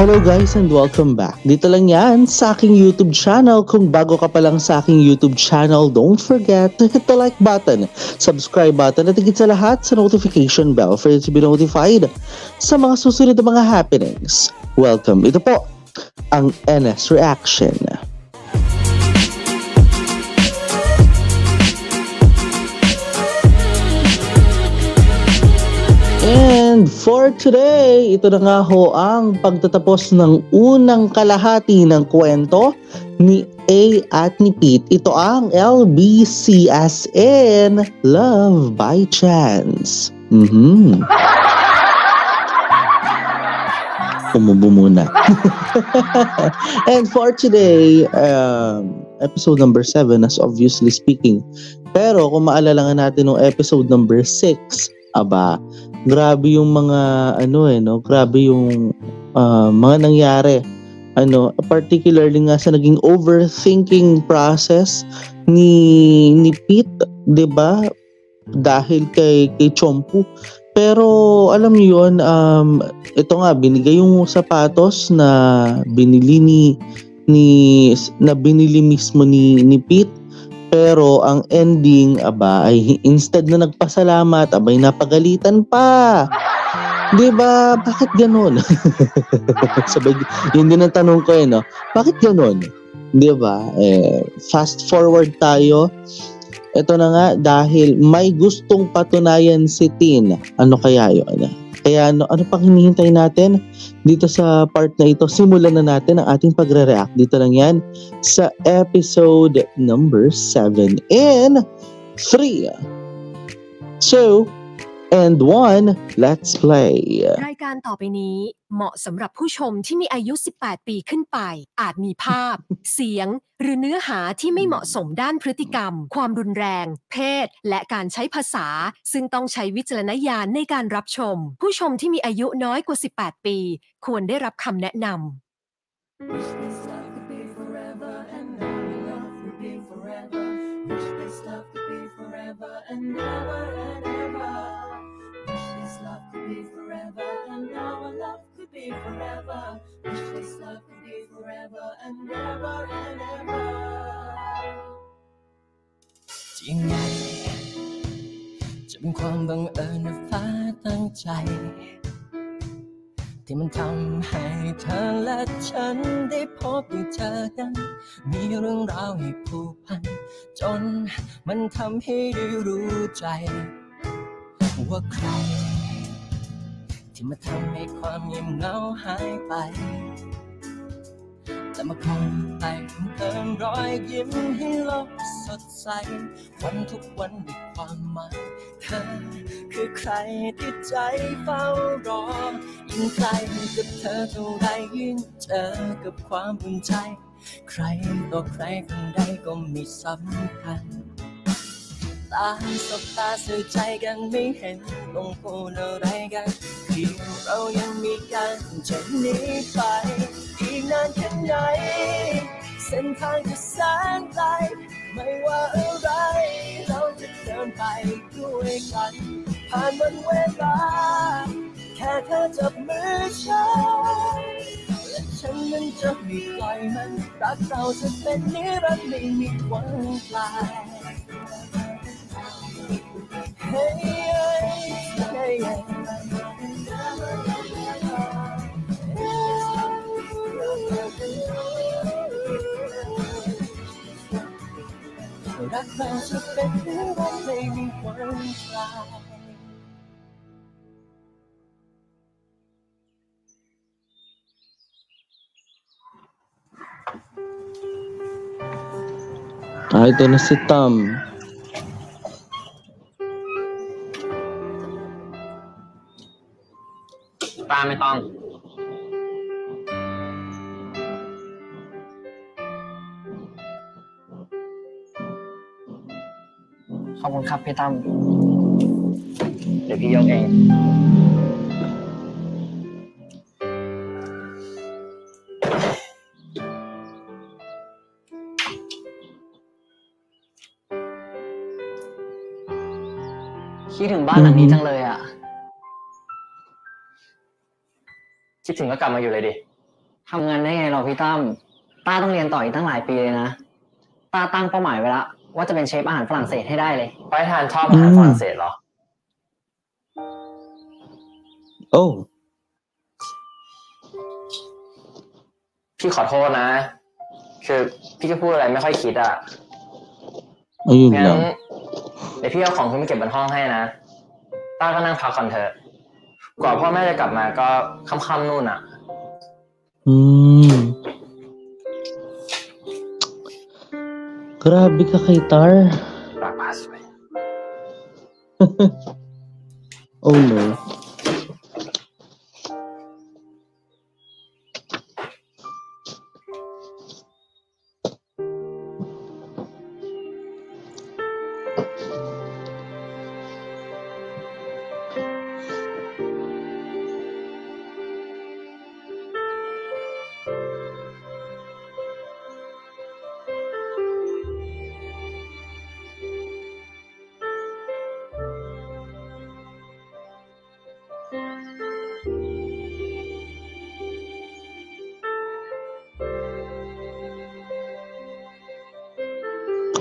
Hello guys and welcome back. Dito lang yan sa aking YouTube channel. Kung bago ka pa lang sa aking YouTube channel, don't forget to hit the like button, subscribe button at higit sa lahat sa notification bell for you to be notified sa mga susunod na mga happenings. Welcome. Ito po ang NS Reaction. And for today, ito na nga ho ang pagtatapos ng unang kalahati ng kwento ni A at ni Pete. Ito ang LBC as in Love by Chance. Umubo muna. And for today, episode number 7 as obviously speaking. Pero kung maalala nga natin ng episode number 6, aba, grabe yung mga grabe yung mga nangyari, particularly nga sa naging overthinking process ni Pete, 'di ba? Dahil kay Chompu. Pero alam niyo yun, ito nga binigay yung sapatos na binili binili mismo ni Pete. Pero ang ending, ay instead na nagpasalamat, napagalitan pa. 'Di ba? Bakit ganoon? Sabay, yun din ang tanong ko no. Bakit ganoon? 'Di ba? Fast forward tayo. Ito na nga dahil may gustong patunayan si Tin. Ano kaya 'yon? Kaya ano pang hinihintay natin dito sa part na ito? Simulan na natin ang ating pagre-react. Dito lang yan sa episode number 7 in 3, 2, and 1, let's play. รายการต่อไปนี้เหมาะสำหรับผู้ชมที่มีอายุ 18 ปีขึ้นไปอาจมีภาพ เสียงหรือเนื้อหาที่ไม่เหมาะสมด้านพฤติกรรมความรุนแรงเพศและการใช้ภาษาซึ่งต้องใช้วิจารณญาณในการรับชมผู้ชมที่มีอายุน้อยกว่า 18 ปีควรได้รับคำแนะนำbe forever and our love could be forever. Wish this love could be forever and ever and ever. จริงไหมจะเป็นความบังเอิญหรือฟ้าตั้งใจที่มันทำให้เธอและฉันได้พบด้วยเธอนั้นมีเรื่องราวให้ผูกพันจนมันทำให้ได้รู้ใจว่าใครที่มาทำให้ความเงียบเหงาหายไปแต่มาคอยแต่งเติมรอยยิ้มให้โลกสดใสวันทุกวันมีความหมายเธอคือใครที่ใจเฝ้ารอยิ่งใกล้กับเธอเท่าไรยิ่งเจอกับความอุ่นใจใครต่อใครคนใดก็ไม่สำคัญตาสบตาสื่อใจกันไม่เห็นต้องพูดอะไรกันที่เรายังมีกันจากนี้ไปอีกนานแค่ไหนเส้นทางจะแสนไกลไม่ว่าอะไรเราจะเดินไปด้วยกันผ่านวันเวลาแค่เธอจับมือฉันและฉันนั้นจะไม่ปล่อยมันรักเราจะเป็นนิรันดร์ไม่มีวันคลาย Hey, hey, hey. รักเราจะเป็นนิรันดร์ไม่มีวันคลาย Ito na si Tom. ป้าไม่ต้องขอบคุณครับพี่ตั้มเดี๋ยวพี่ยกเองคิดถึงบ้านหลังนี้จังเลยอ่ะคิดถึงก็กลับมาอยู่เลยดิ ทำงานได้ไงเราพี่ตั้มต้าต้องเรียนต่ออีกตั้งหลายปีเลยนะต้าตั้งเป้าหมายไว้ละว่าจะเป็นเชฟอาหารฝรั่งเศสให้ได้เลยไปทานชอบอาหารฝรั่งเศสเหรอ โอ้ พี่ขอโทษนะ คือพี่จะพูดอะไรไม่ค่อยคิดอ่ะ ayun งั้น lang เดี๋ยวพี่เอาของขึ้นไปเก็บบนห้องให้นะต้าก็นั่งพักก่อนเถอะกว่าพ่อแม่จะกลับมาก็ค่ำๆนู่นอ่ะ Grabe ka kay Tar. ปากพาสวย Oh no.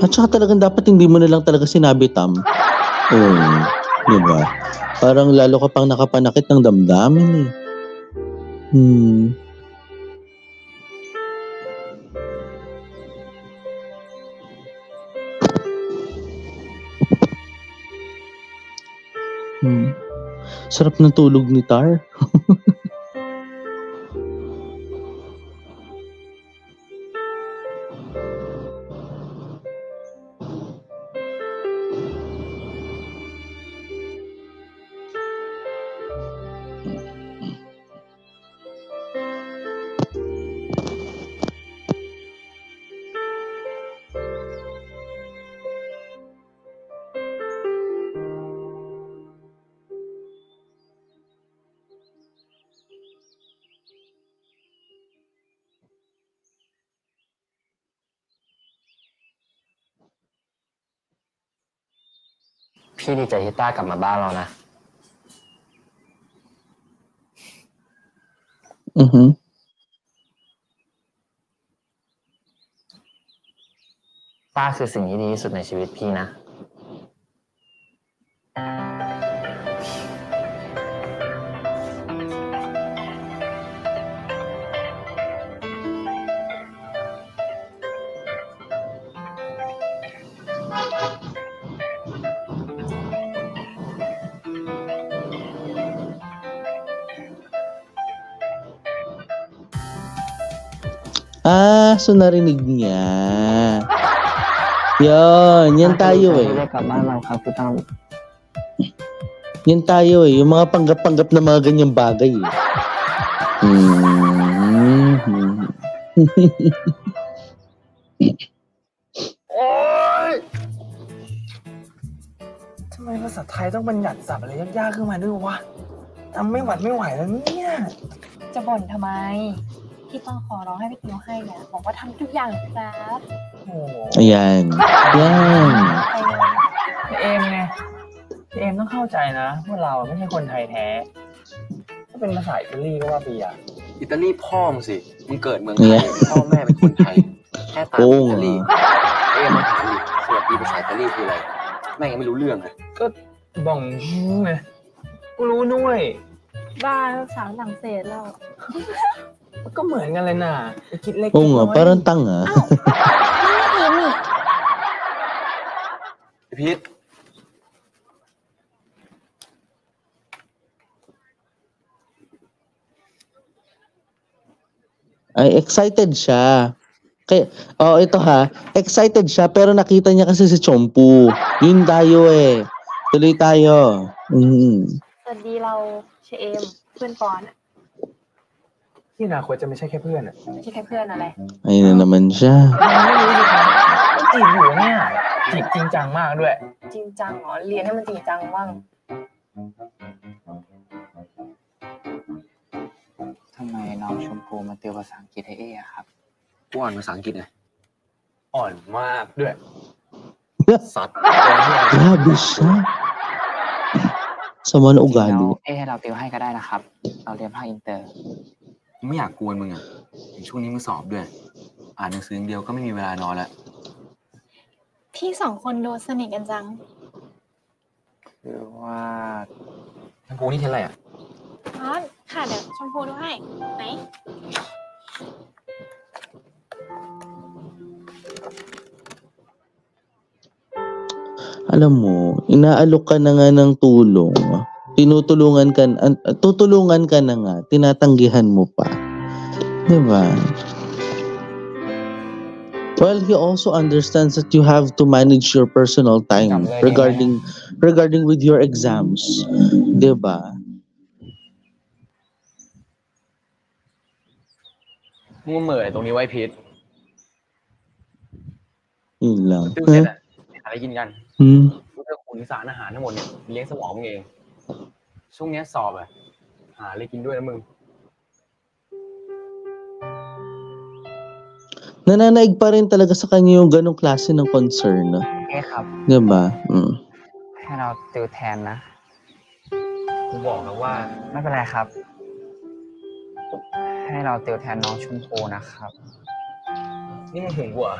At saka talagang dapat hindi mo na lang talaga sinabi, Tam. Oo. Diba? Parang lalo ka pang nakapanakit ng damdamin eh. Sarap ng tulog ni Tar.พี่ดีใจที่ต้ากลับมาบ้านเรานะต้าคือสิ่งที่ดีที่สุดในชีวิตพี่นะSo narinig niya. Yan tayo eh. Yan tayo eh. Yung mga panggap-panggap na mga ganyang bagay eh.ทำไมภาษาไทยต้องบัญญัติศัพท์อะไรยากๆขึ้นมาด้วยวะทำไม่หวัดไม่ไหวแล้วเนี่ย จะบ่นทำไมที่ต้องขอร้องให้พี่ติวให้เนี่ยบอกว่าทำทุกอย่างครับ โอ้โห Ayan. Yan. ไปเลย พี่เอมไงพี่เอมต้องเข้าใจนะว่าเราไม่ใช่คนไทยแท้ถ้าเป็นภาษาอิตาลีก็ว่าไปอย่าง อิตาลีพ่อมึงสิ มึงเกิดเมืองไทยพ่อแม่เป็นคนไทย แค่ตามอิตาลีเอ็มมาถามดิสวัสดีภาษาอิตาลีคืออะไร แม่งยังไม่รู้เรื่องเลย ก็บ่องไงกูรู้ด้วย บ้าภาษาฝรั่งเศสเรา ก็เหมือนกันเลยน่ะคิดเล็ก Oo nga, parang tanga. พีท Ay, excited siya. Kaya, ito ha. Excited siya pero nakita niya kasi si Chompu. Yun tayo eh. Tuloy tayo. สวัสดีเราชื่อเอมเพื่อนปอนอะ ที่อนาคตจะไม่ใช่แค่เพื่อนอ่ะ ไม่ใช่แค่เพื่อนอะไร Ayun na naman siya. ไม่รู้สิครับจีบอยู่เนี่ยจีบจริงจังมากด้วย จริงจังเหรอเรียนให้มันจริงจังบ้าง ทำไมน้องชมพูมาติวภาษาอังกฤษให้เอะครับ กูอ่านภาษาอังกฤษไง อ่อนมากด้วย สัตว์ Grabe siya. Sama na จริงๆแล้ว ugali. เอะให้เราติวให้ก็ได้นะครับ เราเรียนภาคอินเตอร์ กูไม่อยากกวนมึงอ่ะ ช่วงนี้มึงสอบด้วย อ่านหนังสืออย่างเดียวก็ไม่มีเวลานอนแล้ว พี่สองคนดูสนิทกันจัง คือว่า ชมพูนี่เทนอะไรอ่ะ อ๋อ ค่ะ เดี๋ยวชมพูดูให้ ไหน Alam mo, inaalok ka na nga ng tulong. Tutulungan ka na nga, tinatanggihan mo pa. Diba? Well, he also understands that you have to manage your personal time regarding with your exams. Diba? มึงเหม่อตรงนี้ไว้พีท Yun lang. ติวเสร็จอ่ะหาอะไรกินกัน Hmm? กูจะขนสารอาหารทั้งหมดเนี่ยเลี้ยงสมองมึงเอง ช่วงเนี้ยสอบอ่ะ หาอะไรกินด้วยนะมึง Nananaig pa rin talaga sa kanya yung ganong klase ng concern. โอเคครับ Diba? Mm. ให้เราติวแทนนะ กูบอกแล้วว่า ไม่เป็นไรครับ ให้เราติวแทนน้องชมพูนะครับ นี่มึงถึงกูเหรอ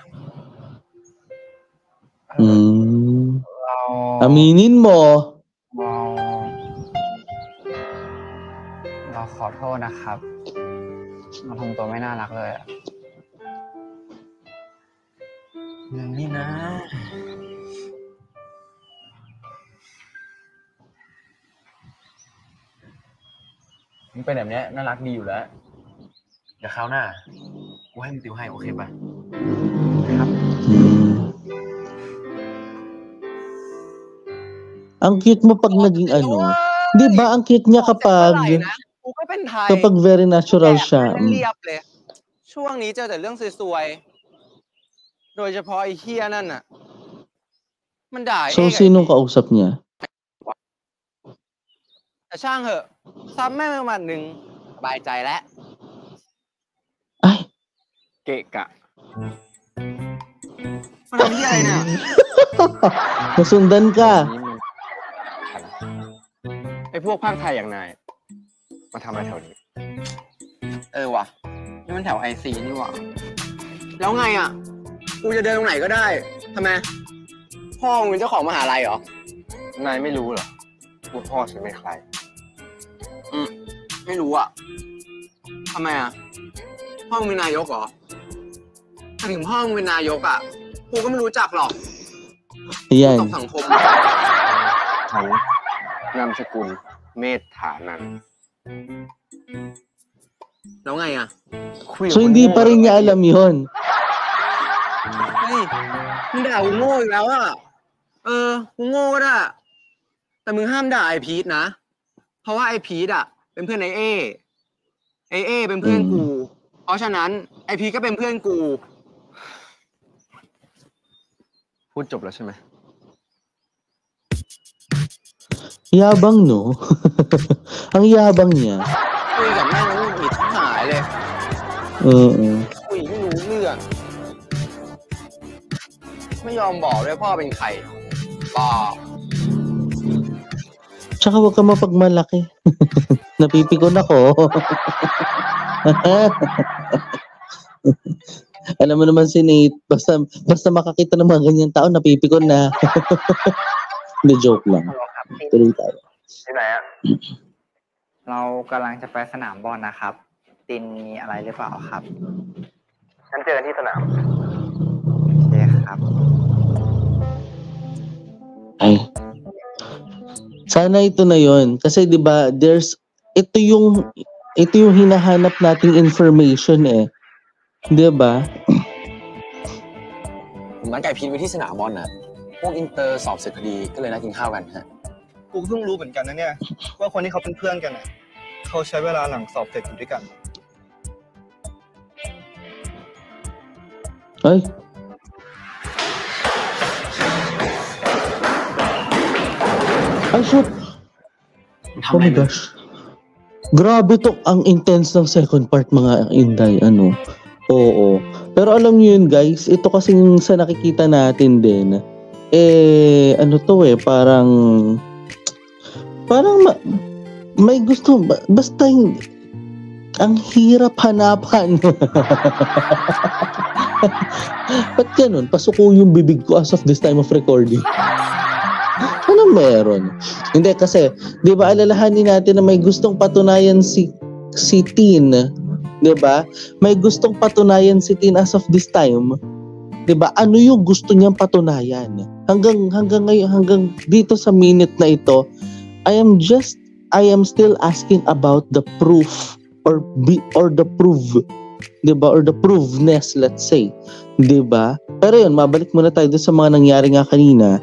Mm. เรา Aminin mo. เราขอโทษนะครับ เราทำตัวไม่น่ารักเลยอะ มึงนี่นะ มึงเป็นแบบเนี้ยน่ารักดีอยู่แล้ว เดี๋ยวคราวหน้า กูให้มึงติวให้โอเคป่ะ ครับ Hmm. Ang cute mo pag naging ano. 'Di ba ang cute niya กูก็เป็นไทย kapag very natural แบบ siya. ไม่เรียบเลย ช่วงนี้เจอแต่เรื่องสวยๆ โดยเฉพาะไอ้เฮียนั่นน่ะ มันด่า So เอก sinong kausap niya? แต่ช่างเหอะซ้ำแม่งไปวันหนึ่งสบายใจแล้ว Ay, เกะกะ มันทำเฮียอะไรเนี่ย nasundan ka. ไอ้พวกภาคไทยอย่างนาย มาทำอะไรแถวนี้ ว่ะ นี่มันแถวไอซีนี่หว่า แล้วไงอ่ะ กูจะเดินตรงไหนก็ได้ ทำไม พ่อมึงเป็นเจ้าของมหาลัยเหรอ นายไม่รู้เหรอว่าพ่อฉันเป็นใคร ไม่รู้อ่ะ ทำไมอ่ะ พ่อมึงเป็นนายกเหรอถ้าถึงพ่อมึงเป็นนายกอ่ะ กูก็ไม่รู้จักหรอก Ayan. กับสังคม ฉันนามสกุลเมธฐานันท์แล้วไงอ่ะ So hindi pa rin niya alam 'yon. เฮ้ยมึงด่ากูโง่อีกแล้วอ่ะ กูโง่ก็ได้ แต่มึงห้ามด่าไอพีทนะ เพราะว่าไอพีทอ่ะ เป็นเพื่อนไอเอเป็นเพื่อนกู เพราะฉะนั้นไอพีทก็เป็นเพื่อนกู พูดจบแล้วใช่ไหม Yabang, no? Ang yabang niya. คุยกับแม่งแล้วหงุดหงิดชิบหายเลย Oo. คุยไม่รู้เรื่อง ไม่ยอมบอกด้วยพ่อเป็นใครบอก Tsaka huwag ka mapagmalaki. Napipikon ako. Alam mo naman si Nate, basta makakita ng mga ganyan tao, napipikon na. Hindi, joke lang. ฮัลโหลครับติน Tuloy tayo. ที่ไหนอ่ะ เรากำลังจะไปสนามบอลนะครับ ตินมีอะไรหรือเปล่าครับ ฉันเจอกันที่สนาม โอเคครับ Ay. Sana ito na yon. Kasi 'di ba, ito yung hinahanap nating information eh. 'Di ba? ผมนัดไก่พีทไว้ที่สนามบอลน่ะ พวกอินเตอร์สอบเสร็จพอดีก็เลยนัดกินข้าวกันฮะ กูเพิ่งรู้เหมือนกันนะเนี่ย ว่าคนที่เขาเป็นเพื่อนกันน่ะเขาใช้เวลาหลังสอบเสร็จอยู่ด้วยกัน Ay. Ay, shit. Oh my gosh. Grabe to, ang intense ng second part mga Inday, ano. Oo. Pero alam niyo yun guys, ito kasing sa nakikita natin din, ano to parang may gusto, basta Ang hirap hanapan. Ba't ganun? Pasuko yung bibig ko as of this time of recording. Ano meron? Hindi kasi, di ba alalahanin natin na may gustong patunayan si Tin, di ba? May gustong patunayan si Tin as of this time. Di ba? Ano yung gusto niyang patunayan? Hanggang ngayon, hanggang dito sa minute na ito, I am still asking about the proof or the proof, 'di ba? Or the proveness, let's say, 'di ba? Pero 'yun, mabalik muna tayo doon sa mga nangyari nga kanina.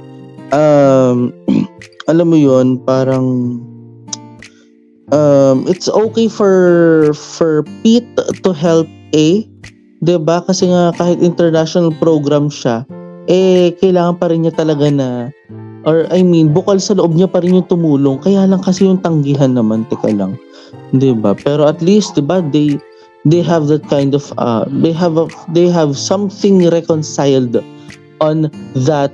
Alam mo 'yun, parang it's okay for Pete to help A, 'di ba? Kasi nga kahit international program siya, kailangan pa rin niya talaga na, or I mean, bukal sa loob niya pa rin yung tumulong. Kaya lang kasi yung tanggihan naman, teka lang. 'Di ba? Pero at least, 'di ba, they have that kind of they have something reconciled on that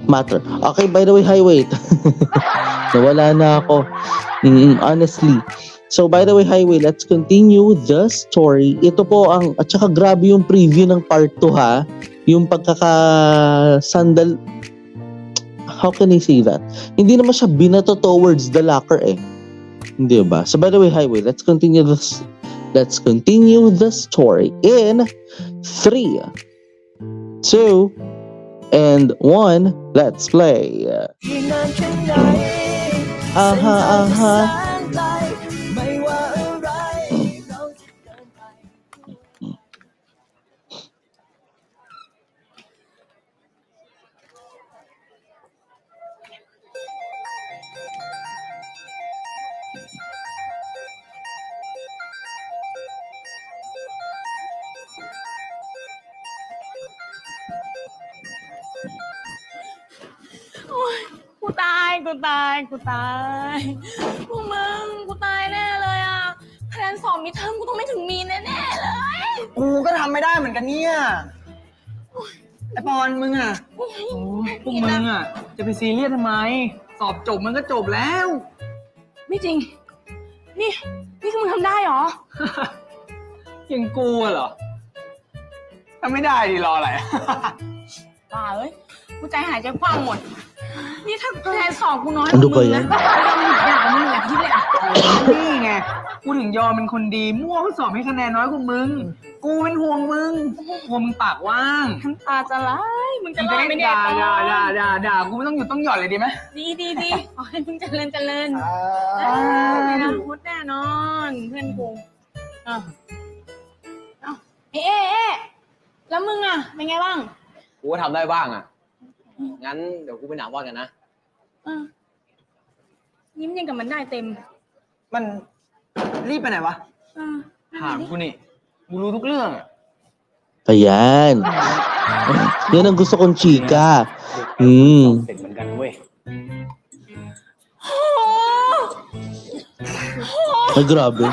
matter. Okay, by the way, hi, wait. Nawala na ako. Honestly. So, by the way, highway, let's continue the story. Ito po at saka grabe yung preview ng part 2 ha. Yung pagkakasandal, how can I say that? Hindi naman siya binato towards the locker Hindi ba? So, by the way, highway, let's continue the story in 3, 2, and 1. Let's play. Aha.กูตายพวกมึงกูตายแน่เลยอ่ะคะแนนสอบมิดเทอมกูต้องไม่ถึงมีแน่ๆเลย กูก็ทำไม่ได้เหมือนกันเนี่ยไอปอนมึงอ่ะ พวกมึงอ่ะจะไปซีเรียสทำไมสอบจบมันก็จบแล้ว ไม่จริงนี่คือมึงทำได้เหรอ ยังกูเหรอทำไม่ได้ดิรออะไร ป่าเอ้ยกูใจหายใจคว่ำหมดนี่ถ้าคะแนนสอบกูน้อยกว่ามึงนะมึงอย่าคิดเลยอ่ะนี่ไงกูถึงยอมเป็นคนดีมั่วเพื่อสอบให้คะแนนน้อยกว่ามึงกูเป็นห่วงมึงปากว่าง น้ำตาจะไหลมึงจะรอดไหมเนี่ยด่ากูไม่ต้องหยุดต้องหย่อนเลยดีไหมดีขอให้มึงเจริญไม่นะพูดแน่นอนเพื่อนกูเอ๊ะแล้วมึงอ่ะเป็นไงบ้างกูก็ทำได้บ้างอ่ะงั้นเดี๋ยวกูไปหนาบอลกันนะยิ้มยังกับมันได้เต็มมันรีบไปไหนวะถามกูนี่กูรู้ทุกเรื่องอ่ะ Ayan. Yan ang gusto kong chika. เสร็จเหมือนกันเว้ย Ay, grabe.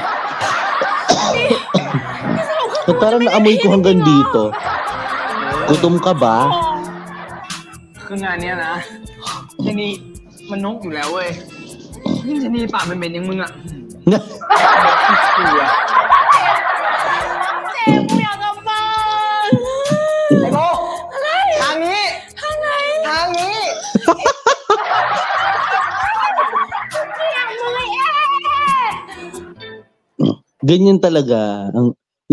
Parang naamoy ko hanggang dito. Gutom ka ba? คืองานเนี้ยนะชนีมันนกอยู่แล้วเว้ยยิ่งชนีปากเป็นๆอย่างมึงอ่ะเจ็บกูอยากกลับบ้านไอ้โบ อะไร ทางนี้ ทางไหน ทางนี้ อยากมึง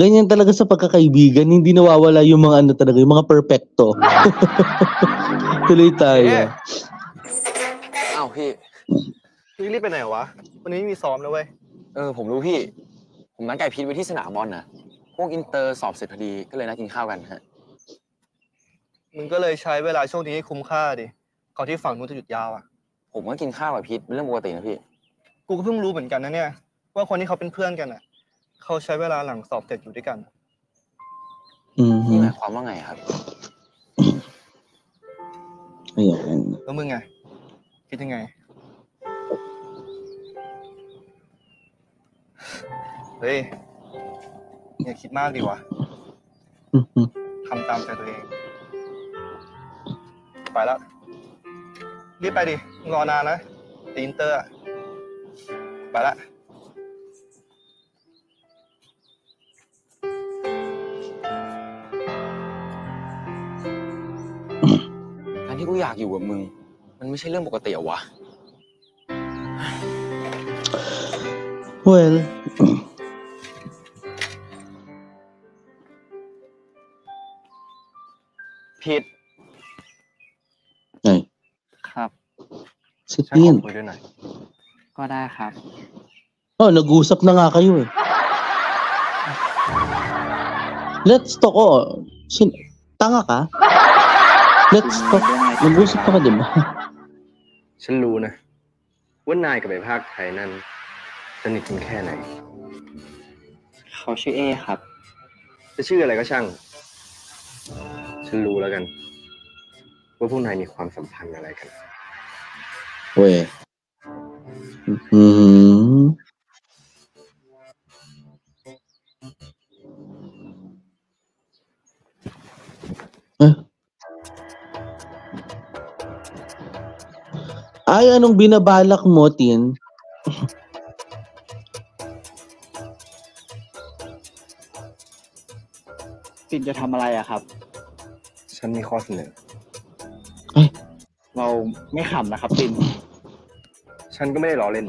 Ganyan talaga sa pagkakaibigan, hindi nawawala yung mga ano talaga, yung mga perfecto. Tuloy tayo. อ้าวพี่รีบไปไหนวะวันนี้มีซ้อมนะเว้ยผมรู้พี่ผมนัดไก่พีทไว้ที่สนามบอลนะพวกอินเตอร์สอบเสร็จพอดีก็เลยนัดกินข้าวกันฮะมึงก็เลยใช้เวลาช่วงนี้ให้คุ้มค่าดิก่อนที่ฝั่งนู้นจะหยุดยาวอ่ะผมก็กินข้าวกับพีทเป็นเรื่องปกตินะพี่กูก็เพิ่งรู้เหมือนกันนะเนี่ยว่าคนที่เขาเป็นเพื่อนกันอ่ะเขาใช้เวลาหลังสอบเสร็จอยู่ด้วยกันนี่หมายความว่าไงครับแล้วมึงไงคิดยังไงเฮ้ยอย่าคิดมากดิวะทำตามใจตัวเองไปแล้วรีบไปดิรอนานนะอินเตอร์ไปละ กูอยากอยู่กับมึงมันไม่ใช่เรื่องปกติเหรอวะ Well, พีท ไง ครับ Si ฉันขอ Tin. คุยด้วยหน่อย ก็ได้ครับ Oh, nag-usap na nga kayo eh. Let's talk. Oh, tanga ka? Let's talk. Nag-usap ka, di ba? ฉันรู้นะว่านายกับไอ้ภาคไทยนั่นสนิทกันแค่ไหน เขาชื่อเอครับ จะชื่ออะไรก็ช่าง ฉันรู้แล้วกันว่าพวกนายมีความสัมพันธ์อะไรกัน Weh. Hmm. Ay, anong binabalak mo, Tin? Tin จะทำอะไรอะครับ ฉันมีข้อเสนอ เราไม่ขำนะครับ Tin ฉันก็ไม่ได้ล้อเล่น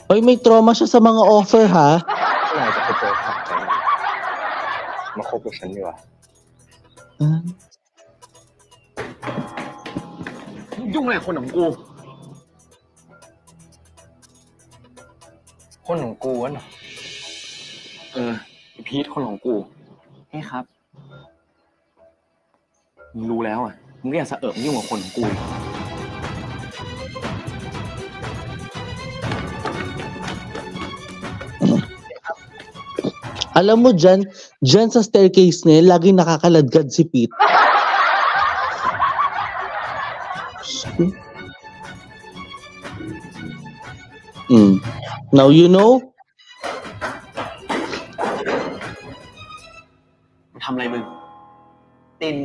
Hoy, may trauma siya sa mga offer, ha? นายจะไปเจอภาคไทยนั่นมาคบกับฉันดีกว่า ยุ่งอะไรคนของกู คนของกูวะเนาะ พีทคนของกู เฮ้ครับ มึงรู้แล้วอ่ะมึงก็อย่าสะเอิบยุ่งกับคนของกู Alam mo dyan sa staircase na yun, laging nakakaladkad si Pete. Now you know? ทำอะไรมึง ติน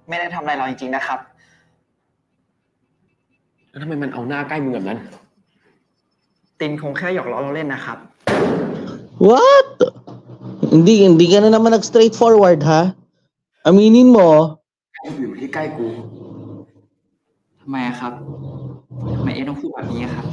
ไม่ได้ทำอะไรเราจริงๆนะครับ แล้วทำไมมันเอาหน้าใกล้มึงแบบนั้น ตินคงแค่หยอกล้อเราเล่นนะครับ What? Hindi ka na naman nag-straightforward, ha? Aminin mo. อยู่ที่ใกล้กู ทำไมครับทำไมเอต้องพูดแบบนี้ครับ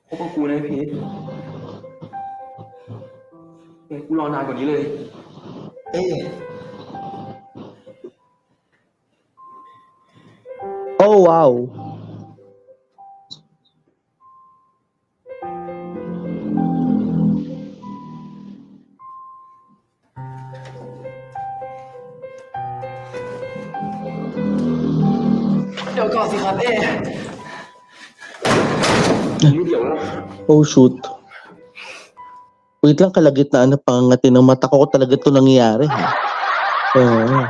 พบกับกูนะพีทกูรอนานกว่านี้เลย Oh, wow. เดี๋ยวก่อนสิครับเอ Oh, shoot. Wait lang, kalagitnaan na pangangati ng mata ko talaga ito nangyayari. Oo.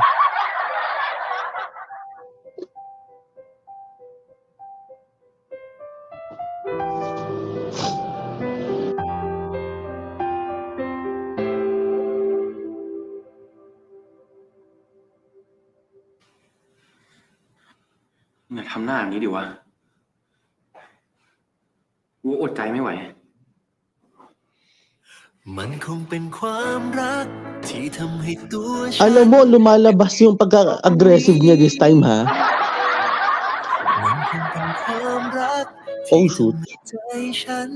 อย่าทำหน้าอย่างนี้ดิวะกูอดใจไม่ไหว มันคงเป็นความรักที่ทำให้ตัว Alam mo, lumalabas yung pagka-aggressive niya this time, ha? มันคงเป็นความรัก Oh, shoot. ใจฉัน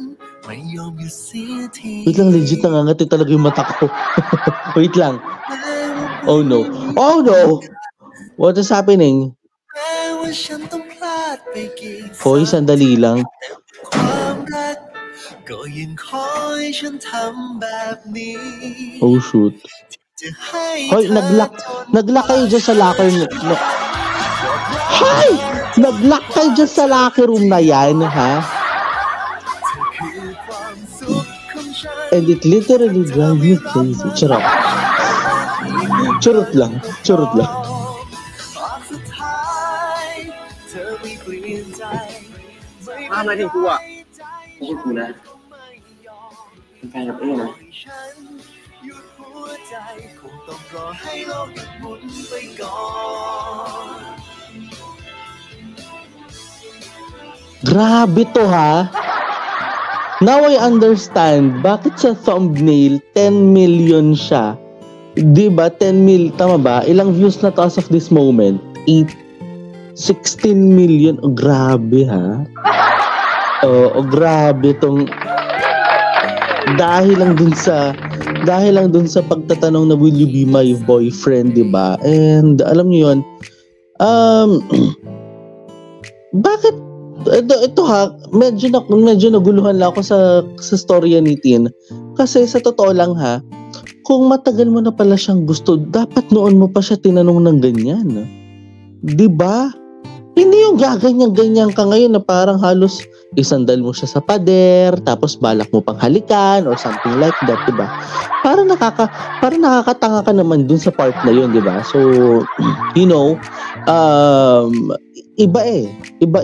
ไม่ยอมหยุดเสียที Wait lang, legit nangangati talaga yung mata ko. Wait lang. Oh, no. Oh, no! What is happening? แม้ว่าฉันต้องพลาดไปกี่ Hoy, sandali lang. ความรักก็ยังคอยฉันทำแบบนี้ Oh, shoot. จะให้ Hoy, nag-lock kayo dyan sa locker. Hoy! Nag-lock kayo dyan sa locker room na yan, ha? And it literally drives me crazy. Charot. Charot lang. Charot lang. ห้ามอะไรถึงกูอ่ะพวกกูนะเป็นแฟนกับเอ้นะ วใจคงต้องรอให้โลกหยุดหมุนไปก่อน Grabe to ha. Now I understand bakit sa thumbnail 10 million siya. 'Di ba? 10 mil, tama ba? Ilang views na to as of this moment? 16 million. Oh, grabe ha. Grabe tong dahil lang dun sa pagtatanong na will you be my boyfriend, 'di ba? And alam niyo 'yon. Bakit ito ha, medyo naguluhan lang ako sa storya ni Tin. Kasi sa totoo lang ha, kung matagal mo na pala siyang gusto, dapat noon mo pa siya tinanong ng ganyan. 'Di ba? Hindi yung gaganyan-ganyan ka ngayon na parang halos isandal mo siya sa pader, tapos balak mo pang halikan or something like that, 'di ba? Parang nakakatanga ka naman dun sa part na 'yun, 'di ba? So, iba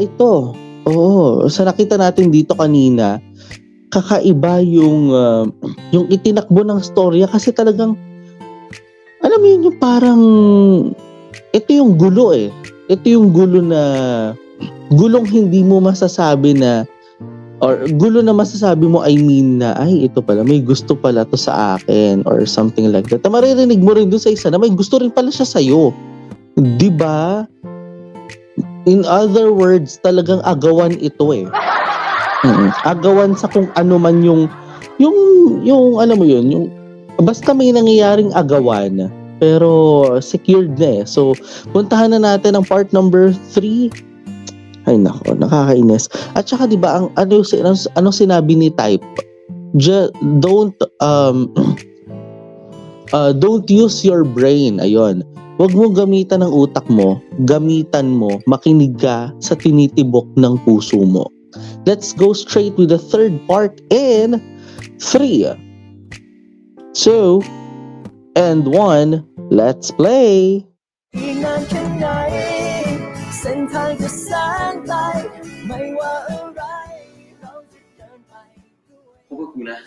ito. Oo, sa nakita natin dito kanina, kakaiba yung itinakbo ng storya kasi talagang alam mo yun, yung parang ito yung gulo eh. Ito yung gulo na gulong hindi mo masasabi na or gulo na masasabi mo na ay ito pala may gusto pala to sa akin or something like that. Maririnig mo rin doon sa isa na may gusto rin pala siya sa'yo. 'Di ba? In other words, talagang agawan ito eh. Agawan sa kung ano man yung alam mo yun, yung basta may nangyayaring agawan pero secured na eh. So, puntahan na natin ang part number 3. Ay nako, nakakainis. At saka 'di ba ang ano sinabi ni Type? Don't use your brain. Ayun. Huwag mo gamitan ng utak mo, gamitan mo, makinig ka sa tinitibok ng puso mo. Let's go straight with the third part in 3, 2, and 1. Let's play! อีกนานแค่ไหนเส้นทางจะแสนไกลไม่ว่าอะไรเราจะเดินไปด้วย พบกับกูนะ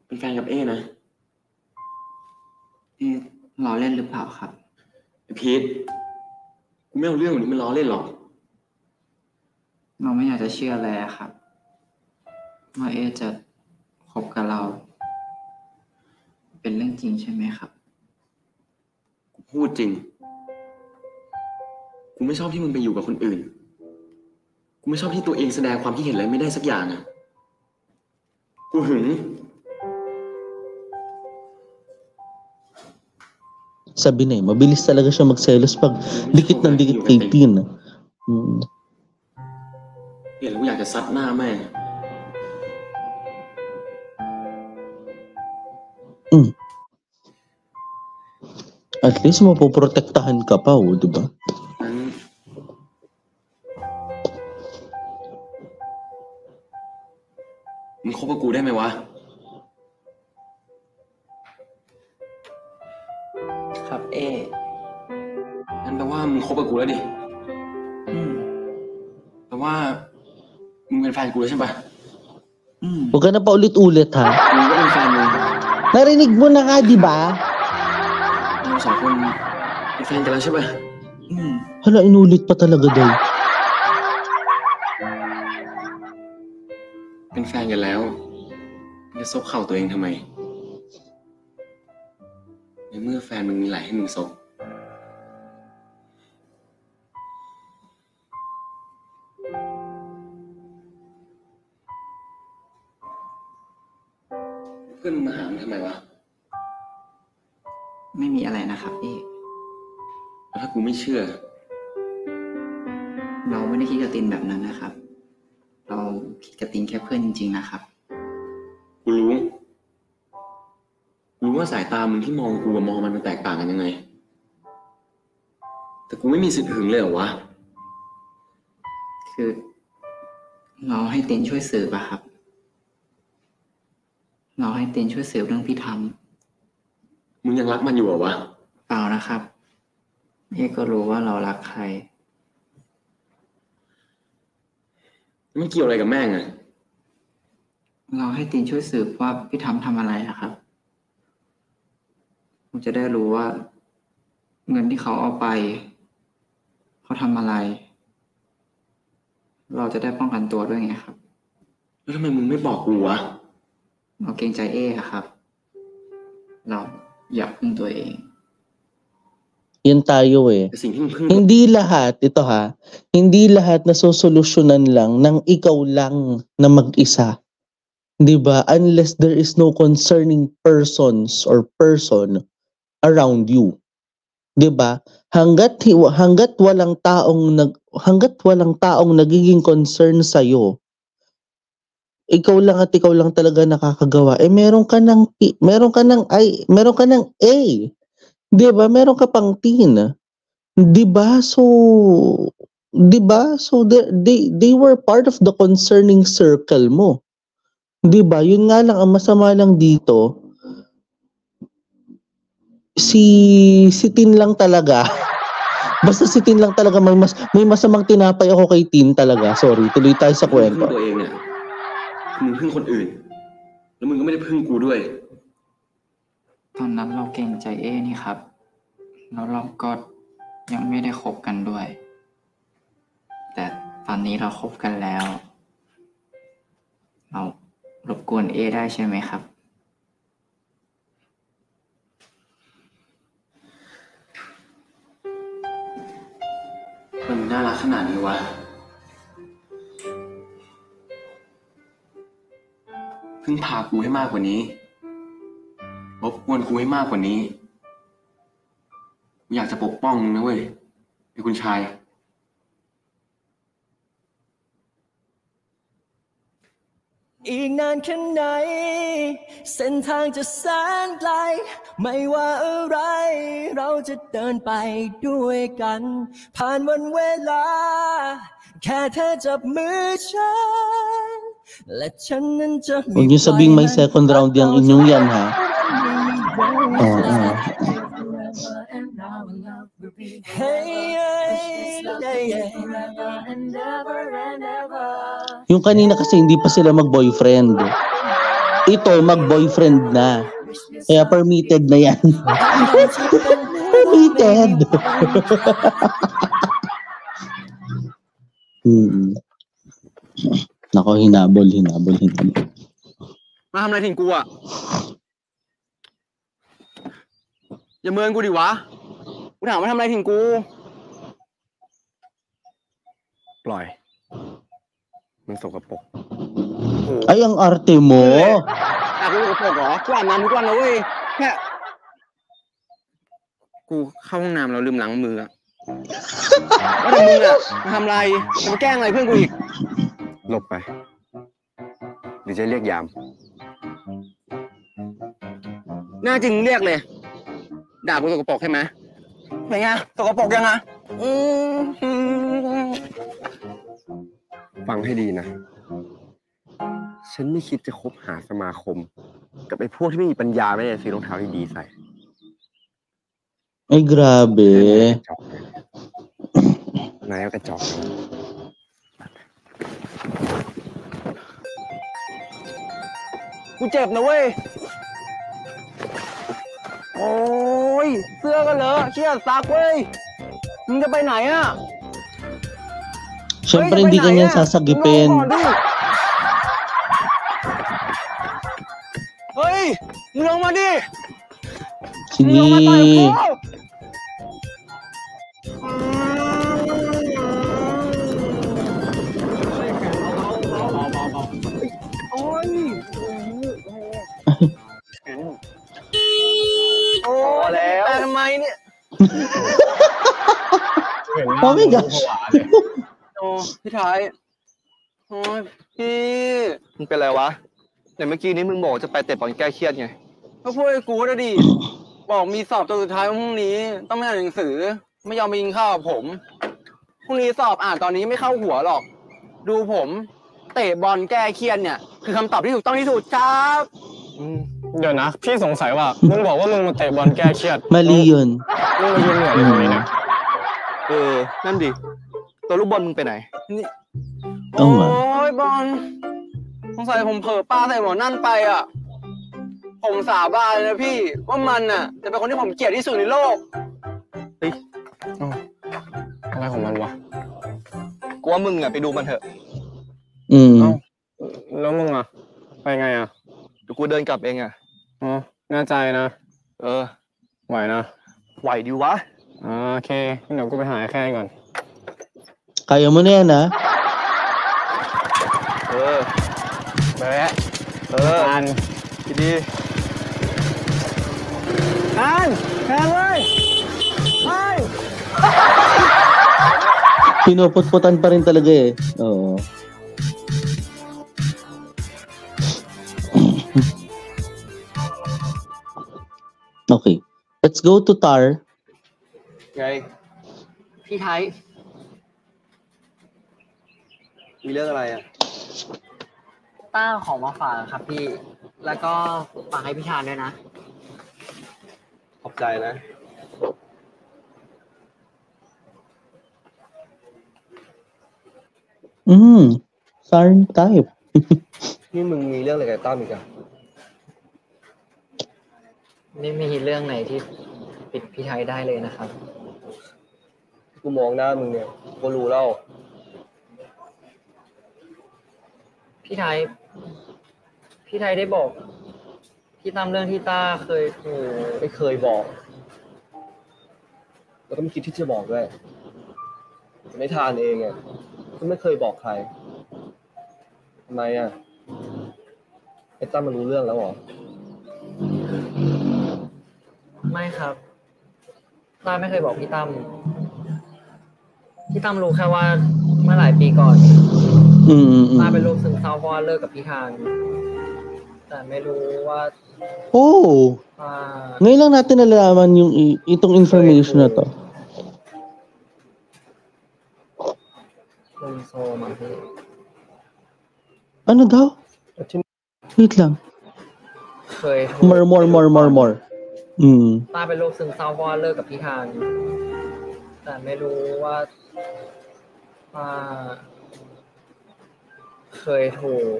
เป็นแฟนกับเอ้นะ ล้อเล่นหรือเปล่าครับ ไอ้พีทกูไม่เอาเรื่องแบบนี้มันล้อเล่นหรอก เราไม่อยากจะเชื่อเลยครับว่าจะคบกับเรา เป็นเรื่องจริงใช่ไหมครับ กูพูดจริง กูไม่ชอบที่มึงไปอยู่กับคนอื่น กูไม่ชอบที่ตัวเองแสดงความคิดเห็นอะไรไม่ได้สักอย่างอ่ะ กูหึง Sabi na mabilis talaga siya magselos pag dikit ng dikit kay Tin. เห็นแล้วกูอยากจะซัดหน้าแม่ง At least mapoprotektahan ka pa, di ba?มึงคบกับกูได้ไหมวะ ครับ งั้นแปลว่ามึงคบกับกูแล้วดิแปลว่ามึงเป็นแฟนกูแล้วใช่ปะ Huwag ka na pa ulit-ulit ha. มึงก็เป็นแฟนมึง Narinig mo na nga, di ba? เราสองคนเป็นแฟนกันแล้วใช่ปะ Hala, inulit pa talaga daw. เป็นแฟนกันแล้วจะซบเข่าตัวเองทำไมในเมื่อแฟนมึงมีไหลให้มึงซบเพื่อนมึงมาหามึงทำไมวะ ไม่มีอะไรนะครับแล้วถ้ากูไม่เชื่อ เราไม่ได้คิดกับตินแบบนั้นนะครับ เราคิดกับตินแค่เพื่อนจริงๆนะครับ กูรู้ว่าสายตามึงที่มองกูกับมองมันแตกต่างกันยังไงแต่กูไม่มีสิทธิ์หึงเลยเหรอวะ คือเราให้ตินช่วยสืบอะครับ เราให้ตินช่วยสืบเรื่องพี่ทำ มึงยังรักมันอยู่เหรอวะ เปล่านะครับก็รู้ว่าเรารักใคร มันเกี่ยวอะไรกับแม่งอะ เราให้ตินช่วยสืบว่าพี่ทำอะไรอะครับ ผมจะได้รู้ว่า เงินที่เขาเอาไปเขาทำอะไร เราจะได้ป้องกันตัวด้วยไงครับ แล้วทำไมมึงไม่บอกกูวะ เราเกรงใจเอ๊ครับ เราอยากพึ่งตัวเอง Yan tayo eh. แต่สิ่งที่มึงเพิ่ง Hindi lahat, ito ha, hindi lahat nasosolusyonan lang ng ikaw lang na mag-isa. 'Di ba? Unless there is no concerning persons or person around you. 'Di ba? Hangga't walang taong nagiging concern sa iyo, ikaw lang talaga nakakagawa. Meron ka ng A. 'Di ba? Meron ka pang teen. 'Di ba? So they were part of the concerning circle mo. 'Di ba? Yun nga lang ang masama lang dito. Si Tin lang talaga. Basta si Tin lang talaga may masamang tinapay ako kay Tin talaga. Sorry, tuloy tayo sa พึ่ง kwento. ตัวเองเนี่ยคือมึงพึ่งคนอื่น แล้วมึงก็ไม่ได้พึ่งกูด้วย ตอนนั้นเราเกรงใจเอ๊นี่ครับ แล้วเราก็ยังไม่ได้คบกันด้วย แต่ตอนนี้เราคบกันแล้ว เรารบกวนเอ๊ได้ใช่ไหมครับ มันน่ารักขนาดนี้วะ พึ่งพากูให้มากกว่านี้รบกวนกูให้มากกว่านี้กูอยากจะปกป้องมึงนะเว้ยไอ้คุณชาย อีกนานแค่ไหนเส้นทางจะแสนไกลไม่ว่าอะไรเราจะเดินไปด้วยกันผ่านวันเวลาแค่เธอจับมือฉันและฉันนั้นจะ Huwag niyo sabing may second round yang inyong yan ha. Oo. Yung kanina kasi hindi pa sila mag-boyfriend. Ito, mag-boyfriend na. Kaya permitted na yan. Permitted. Nako, hinabol.มาทำอะไรถึงกูอ่ะ อย่าเมินกูดิวะ กูถามว่าทำอะไรถึงกู ปล่อย มึงสกปรก Ay, ang arte mo. กูสกปรกเหรอ กูอาบน้ำทุกวันนะเว้ย แค่ กูเข้าห้องน้ำแล้วลืมล้างมืออะแล้วแต่มึงอะมาทำอะไรจะมาแกล้งอะไรเพื่อนกูอีก หลบไปเดี๋ยวจะเรียกยาม หน้าจริงเรียกเลย ด่ากูสกปรกใช่ไหมเป็นไงสกปรกยังไงฟังให้ดีนะ ฉันไม่คิดจะคบหาสมาคม กับไอ้พวกที่ไม่มีปัญญาไม่ได้ซื้อรองเท้าที่ดีใส่ Ay, grabe. นายก็กระจอกกูเจ็บนะเว้ย โอ้ยเสื้อกันเหรอเชี่ยซักเว้ย มึงจะไปไหนอ่ะ Siyempre, hindi ka niyan sasagipin. เฮ้ย มึงลงมาดิ Sige. โอ้ย โอ้แล้วทำไมเนี่ย Oh my gosh. โอ้พี่ท้าย โอ้ยพี่ มึงเป็นไรวะแต่เมื่อกี้นี้มึงบอกจะไปเตะบอลแก้เครียดไง ก็พูดให้กูนะดิ บอกมีสอบตัวสุดท้ายพรุ่งนี้ ต้องไม่อ่านหนังสือ ไม่ยอมไปกินข้าวกับผม พรุ่งนี้สอบอ่านตอนนี้ไม่เข้าหัวหรอก ดูผมเตะบอลแก้เครียดเนี่ย คือคำตอบที่ถูกต้องที่สุดครับ เดี๋ยวนะ พี่สงสัยว่า มึงบอกว่ามึงมาเตะบอลแก้เครียด Mali yun. มึงมายืนเหนื่อยอยู่ตรงนี้นะ นั่นดิ ตัวลูกบอลมึงไปไหน นี่ โอ้ โอ้ยบอลสงสัยผมเผลอปาใส่หมอนั่นไปอ่ะ ผมสาบานเลยนะพี่ว่ามันน่ะจะเป็นคนที่ผมเกลียดที่สุดในโลกอะไรของมันวะ กูว่ามึงไปดูมันเถอะ แล้วมึงอ่ะไปไงอ่ะ เดี๋ยวกูเดินกลับเองอ๋อแน่ใจนะไหวนะ ไหวดิวะโอเคเดี๋ยวกูไปหาแค่ก่อน Kaya mo na yan, ha? แบะอันดีอันแค่เลย Pinuputputan pa rin talaga eh. Oo. Okay. Let's go to Tar. ไงพี่ไทยมีเรื่องอะไรอ่ะ ต้าของมาฝากครับพี่ แล้วก็ฝากให้พี่ชานด้วยนะ ขอบใจนะ Sarn type. นี่มึงมีเรื่องอะไรกับตั้มอีกอ่ะ ไม่มีเรื่องไหนที่ปิดพี่ไทยได้เลยนะครับ กูมองหน้ามึงเนี่ยกูรู้แล้ว พี่ไทยได้บอกพี่ตั้มเรื่องที่ต้าเคยไม่เคยบอกแล้วก็ไม่คิดที่จะบอกด้วยไม่ทานเองอ่ะก็ไม่เคยบอกใครทำไมอ่ะไอ้ตั้มมันรู้เรื่องแล้วเหรอ ไม่ครับต้าไม่เคยบอกพี่ตั้มรู้แค่ว่าเมื่อหลายปีก่อนต้าเป็นโรคซึมเศร้าเพราะว่าเลิกกับพี่ทานแต่ไม่รู้ว่าngayon lang natin nalalaman itong information na to. ซึมโซมาพี่ Ano daw? Wait lang. เคย More. ต้าเป็นโรคซึมเศร้าเพราะว่าเลิกกับพี่ทานแต่ไม่รู้ว่าเคยถูก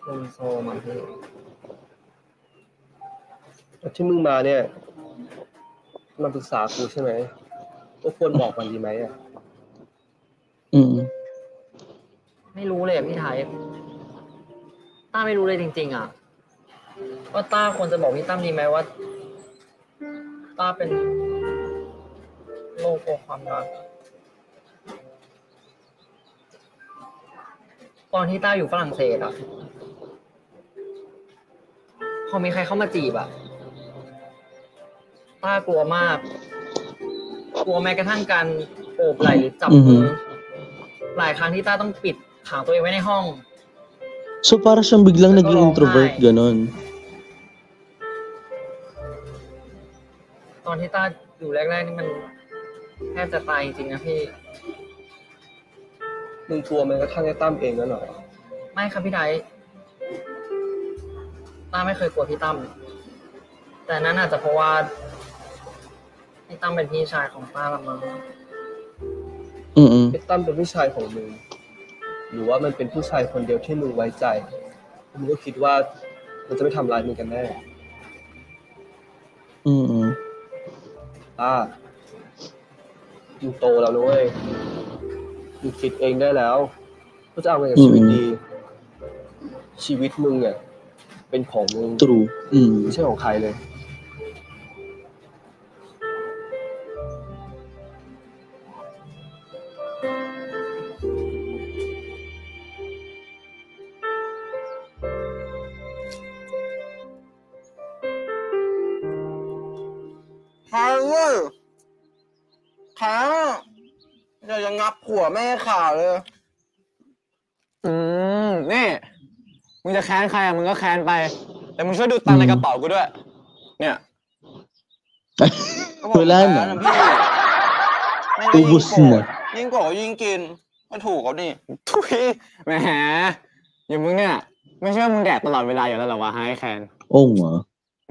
ซึมโซมาพี่ ที่มึงมาเนี่ยมาปรึกษากูใช่ไหมว่าควรบอกมันดีไหมอ่ะไม่รู้เลยพี่ไทยต้าไม่รู้เลยจริงๆอ่ะว่าต้าควรจะบอกพี่ตั้มดีไหมว่าต้าเป็นโรคความรักตอนที่ต้าอยู่ฝรั่งเศสอ่ะพอมีใครเข้ามาจีบอ่ะต้ากลัวมากกลัวแม้กระทั่งการโอบไหล่หรือจับมือหลายครั้งที่ต้าต้องปิดขังตัวเองไว้ในห้อง So para siyang biglang naging introvert ganon. ตอนที่ต้าอยู่แรกๆนี่มันแทบจะตายจริงๆนะพี่ มึงกลัวมันกระทั่งไอ้ตั้มเองนั่นเหรอ ไม่ครับพี่ไทยต้าไม่เคยกลัวพี่ตั้มแต่นั้นอาจจะเพราะว่าพี่ตั้มเป็นพี่ชายของต้าละมั้ง ไอ้ตั้มเป็นพี่ชายของมึงหรือว่ามันเป็นผู้ชายคนเดียวที่มึงไว้ใจมึงก็คิดว่ามันจะไม่ทำร้ายมึงกันแน่มึงโตแล้วนะเว้ยมึงคิดเองได้แล้วว่าจะเอาไงกับชีวิตดีชีวิตมึงอ่ะเป็นของมึง True. ไม่ใช่ของใครเลยใครเว้ยใครจะงับผัวแม่ข่าวเลยนี่มึงจะแค้นใครมึงก็แค้นไปแต่มึงช่วยดูตังค์ในกระเป๋ากูด้วยเนี่ย Wala na. ubus na ยิ่งโกรธยิ่งกินก็ถูกเขาดิทุยแหมอย่างมึงเนี่ยไม่ใช่ว่ามึงแดกตลอดเวลาอยู่แล้วหรอวะไอ้แคน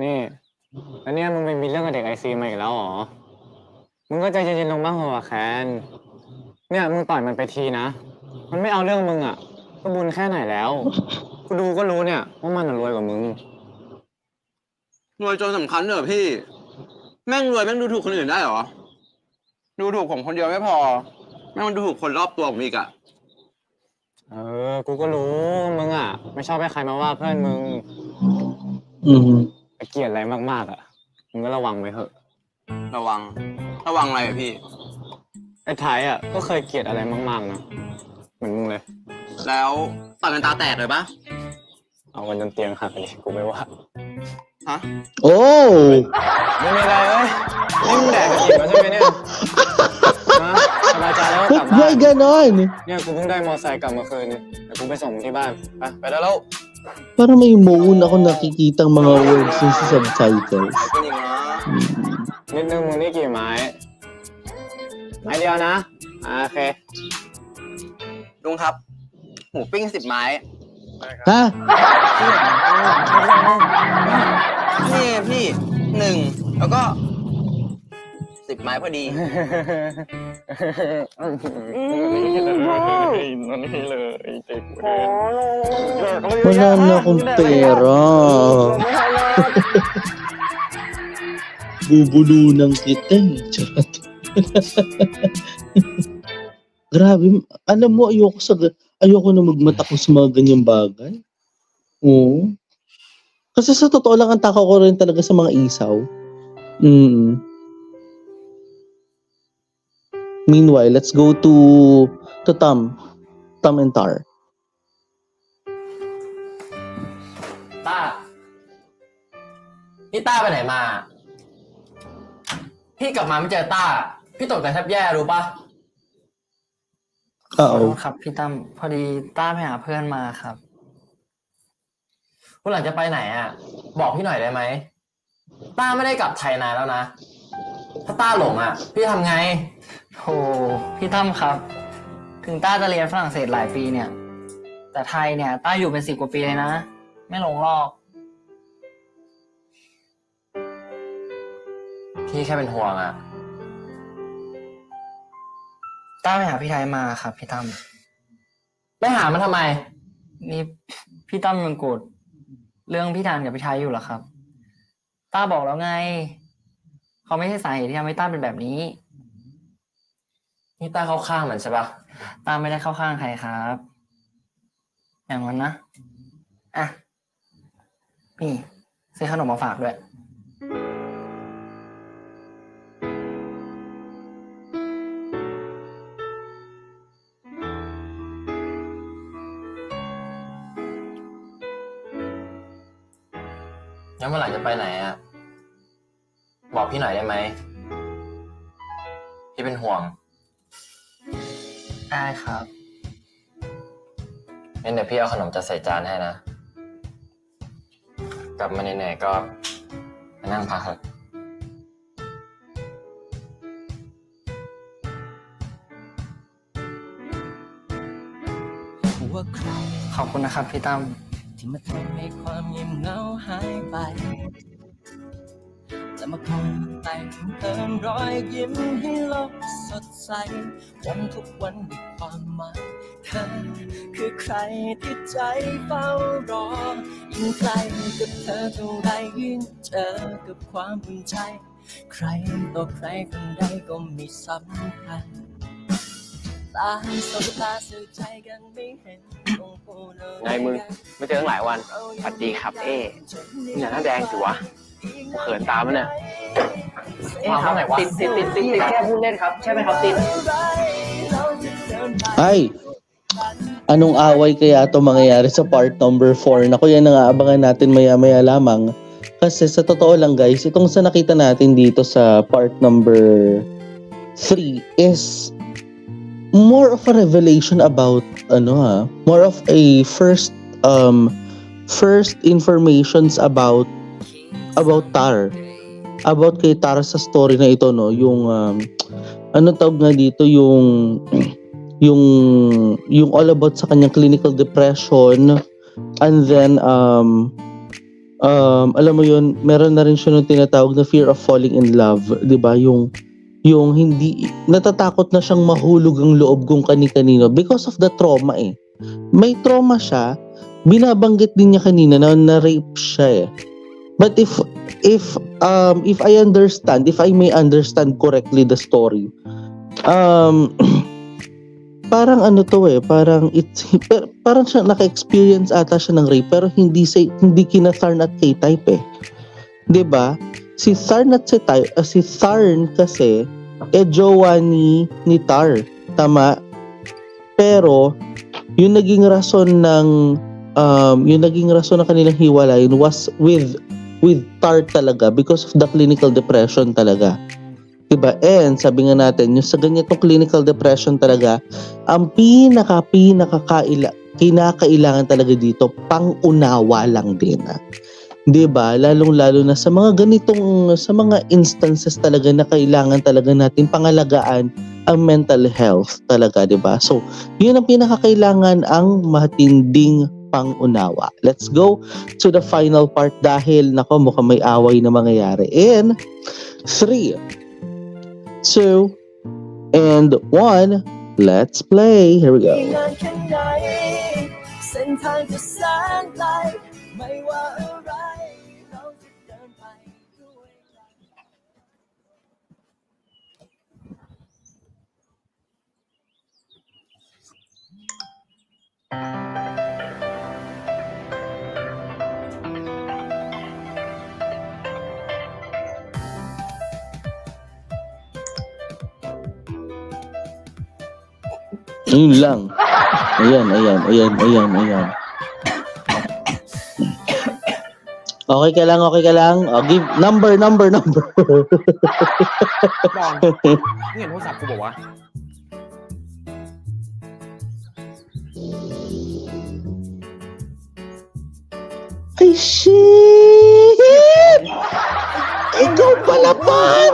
นี่แล้วเนี่ยมึงไปมีเรื่องกับเด็กไอซีมาอีกแล้วหรอมึงก็ใจเย็นๆลงบ้างเหรอแคนเนี่ยมึงต่อยมันไปทีนะมันไม่เอาเรื่องมึงอ่ะก็บุญแค่ไหนแล้ว กูดูก็รู้เนี่ยว่ามันรวยกว่ามึงรวยจนสำคัญเหรอพี่แม่งรวยแม่งดูถูกคนอื่นได้เหรอดูถูกผมคนเดียวไม่พอแม่งมันดูถูกคนรอบตัวผมอีกอะกูก็รู้มึงอ่ะไม่ชอบให้ใครมาว่าเพื่อนมึงเกลียดอะไรมากๆอ่ะมึงก็ระวังไว้เถอะระวังอะไรอ่ะพี่ไอ้ไทยอ่ะก็เคยเกลียดอะไรมากๆนะเหมือนมึงเลยแล้วต่อยกันตาแตกเลยปะเอากันจนเตียงหักเลยกูไม่ว่าฮะ โอ้ ไม่มีอะไรเว้ยนี่มึงแดกกันอีกแล้วใช่ไหมเนี่ยสบายใจแล้วกลับบ้าน ไม่กันน้อย เนี่ยกูเพิ่งได้มอไซค์กลับมาคืนเนี่ยเดี๋ยวกูไปส่งที่บ้านไปได้แล้ว Parang may moon ako nakikitang mga words sa subtitles. นิดนึงมึงนี่กี่ไม้เดียวนะโอเคลุงครับหมูปิ้ง10 ไม้ Ha? นี่พี่1แล้วก็10 ไม้พอดีนี่เลยเด็ก Wala na akong pera. Bubulunan kita. Charot. Grabe. Alam mo, ayoko na magmatakot sa mga ganyang bagay. Oo. Kasi sa totoo lang, ang takaw ko rin talaga sa mga isaw. Meanwhile, let's go to Tom and Tar. ต้านี่ต้าไปไหนมาพี่กลับมาไม่เจอต้าพี่ตกใจแทบแย่รู้ปะขอโทษครับพี่ตั้มพอดีต้าไปหาเพื่อนมาครับวันหลังจะไปไหนอ่ะบอกพี่หน่อยได้ไหมต้าไม่ได้กลับไทยนานแล้วนะถ้าต้าหลงอ่ะพี่ทำไงโธ่พี่ตั้มครับถึงต้าจะเรียนฝรั่งเศสหลายปีเนี่ยแต่ไทยเนี่ยต้าอยู่เป็น10 กว่าปีเลยนะไม่หลงหรอกพี่แค่เป็นห่วงอ่ะต้าไปหาพี่ไทยมาครับพี่ตั้มไปหามันทำไมนี่พี่ตั้มยังโกรธเรื่องพี่ธันกับพี่ไทยอยู่เหรอครับต้าบอกแล้วไงเขาไม่ใช่สาเหตุที่ทำให้ต้าเป็นแบบนี้นี่ต้าเข้าข้างมันใช่ปะต้าไม่ได้เข้าข้างใครครับอย่างนั้นนะอ่ะนี่ซื้อขนมมาฝากด้วยงั้นเมื่อไหร่จะไปไหนอ่ะบอกพี่หน่อยได้ไหมพี่เป็นห่วงได้ครับงั้นเดี๋ยวพี่เอาขนมจะใส่จานให้นะกลับมาเหนื่อยๆก็มานั่งพักเถอะขอบคุณนะครับพี่ตั้มที่มาทำให้ความเงียบเหงาหายไปจะมาคอยแต่งเติมรอยยิ้มให้โลกสดใสวันทุกวันด้วยความหมายเธอคือใครที่ใจเฝ้ารอยิ่งใกล้กับเธอเท่าไรยิ่งเจอกับความภูมิใจใครต่อใครคนใดก็ไม่สำคัญตาสบตาสื่อใจกันไม่เห็นไงมึงไม่เจอตั้งหลายวันสวัสดีครับอย่าหน้าแดงสิวะเขินตามมันเนี่ยมาเท่าไหร่วะติดแค่พูดเล่นครับใช่ไหมครับติด Ay, anong away kaya ito mangyayari sa part number 4? Naku, yan ang aabangan natin maya-maya lamang. Kasi sa totoo lang guys, itong sa nakita natin dito sa part number 3 is more of a revelation about more of a first informations about Tar, about kay Tar sa story na ito, no, yung tawag nga dito, yung all about sa kanyang clinical depression, and then alam mo yun, meron na rin siya nung tinatawag na fear of falling in love, 'di ba? Yung hindi natatakot na siyang mahulog ang loob kung kani-kanino because of the trauma eh. May trauma siya binabanggit din niya kanina na rape siya eh. But if I understand, if I may understand correctly the story, parang ano to eh, parang siya naka-experience ata siya ng rape pero hindi kina Tharn at K-type eh. 'Di ba? Si Tharn at si Tharn kasi jowa ni Tar, tama? Pero yung naging rason ng kanilang hiwalayan was with Tar talaga because of the clinical depression talaga. Diba? And sabi nga natin, yung sa ganitong clinical depression talaga, ang kinakailangan talaga dito, pang-unawa lang din. Diba? Lalong-lalo na sa mga instances talaga na kailangan talaga natin pangalagaan ang mental health talaga, diba? So, yun ang pinakakailangan, ang matinding pang-unawa. Let's go to the final part dahil mukhang may away na mangyayari. In 3, 2, and 1, let's play. Here we go. Yun lang. Ayan. Okay ka lang. Give number. Bong,นี่เห็นโทรศัพท์กูบอกว่า Ay, shit! Ikaw pala, Pan!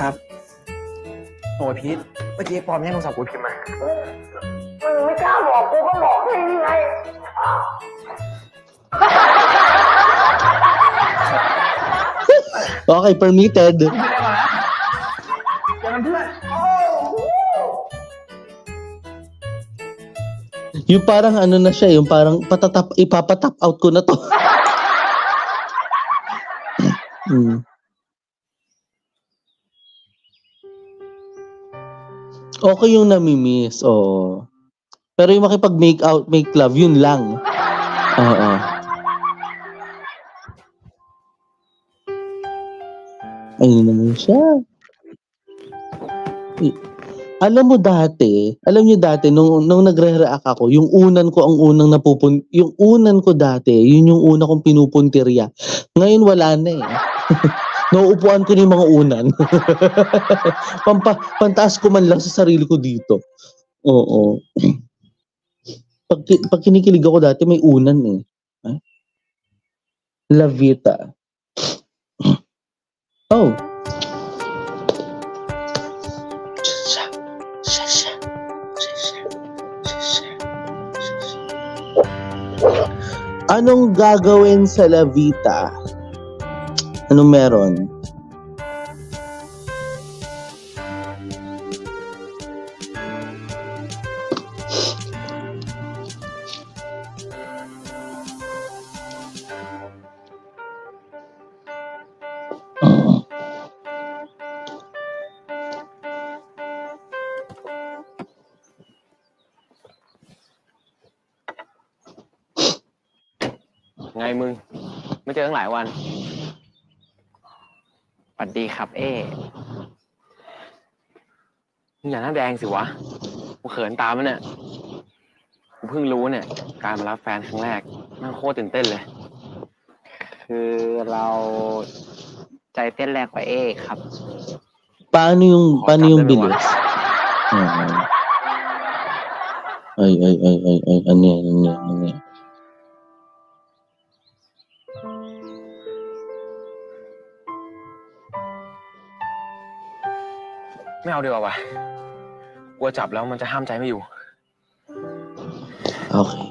ครับโอ้ยพีทเมื่อกี้ปอมแย่งโทรศัพท์กูพิมพ์มา ไม่กล้าบอกกูก็บอกให้ยังไง Okay, permitted. Yung parang ano na siya, yung parang ipapatap out ko na to. Okay yung namimiss, Pero yung makipag-make love, yun lang. Oo. Ayun naman siya. Alam niyo dati, nung nagre-react ako, yung unan ko dati, yun yung una kong pinupuntirya. Ngayon wala na eh. Nauupuan ko na yung mga unan. Pantaas ko man lang sa sarili ko dito. Oo. Pag kinikilig ako dati, may unan eh. La Vita. Oh. Anong gagawin sa La Vita? Anong meron?ไงมึงไม่เจอตั้งหลายวันสวัสดีครับมึงอย่าหน้าแดงสิวะกูเขินตามมันเนี่ยกูเพิ่งรู้เนี่ยการมารับแฟนครั้งแรกนั่งโคตรตื่นเต้นเลยคือเราใจเต้นแรงกว่าครับ Paano yung bilis? Ay, ano yan.ไม่เอาดีกว่ะกลัวจับแล้วมันจะห้ามใจไม่อยู่ Okay.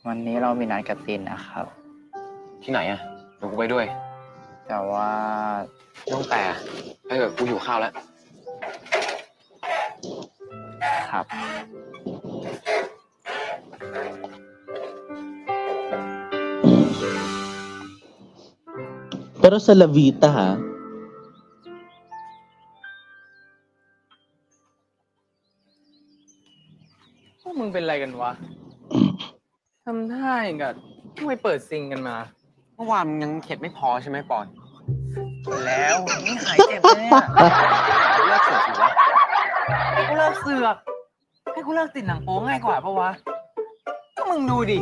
วัน วันนี้เรามีนัดกับตินนะครับ ที่ไหนอะเดี๋ยวกูไปด้วย แต่ว่า ไม่ต้องแต่ไปเถอะกูหิวข้าวแล้ว ครับ Pero sa La Vita ha, พวกมึงเป็นอะไรกันวะ ทำท่าอย่างกับทำไมเปิดซิงกันมา เมื่อวานมึงยังเข็ดไม่พอใช่ไหมปอน แล้วนี่หายเจ็บเลยอะ เลิกเสือกสิวะ ให้กูเลิกเสือกให้กูเลิกติดหนังโป๊ง่ายกว่าปะวะ ก็มึงดูดิ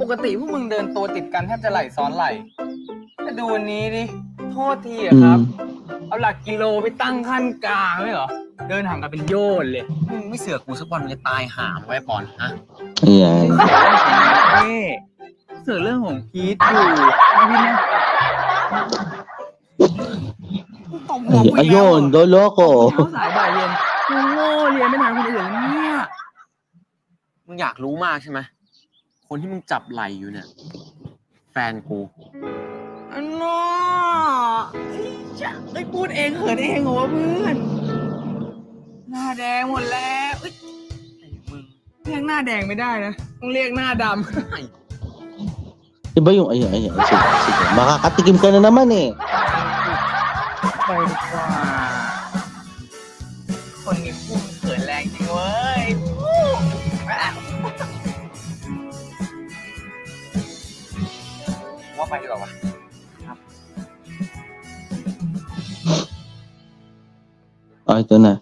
ปกติพวกมึงเดินตัวติดกันแทบจะไหล่ซ้อนไหล่แต่ดูวันนี้ดิ โทษทีอะครับ เอาหลักกิโลไปตั้งขั้นกลางเลยเหรอ เดินห่างกันเป็นโยนเลย มึงไม่เสือกกูสักวันมึงจะตายหามไว้ปอนฮะ ayan. นี่เสือเรื่องของพีทอยู่นะพี่เนี่ยตบหัวกูอีกแล้ว Ayun, เช้า loloko. สายบ่ายเย็นมึงโง่เรียนไม่ทันคนอื่นแล้วเนี่ย มึงอยากรู้มากใช่ไหมคนที่มึงจับไหล่อยู่เนี่ย แฟนกู อันน่ะไอ้พูดเองเขินเองเหรอวะเพื่อน หน้าแดงหมดแล้วเอ้ยไอ้มึงเรียกหน้าแดงไม่ได้นะต้องเรียกหน้าดำ Iba yung, ayan. Sige. Makakatikim ka na naman eh. ไปดีกว่า คนมีคู่มันเขินแรงจริงเว้ย ว่าไปดีกว่าวะ Oh, ito na.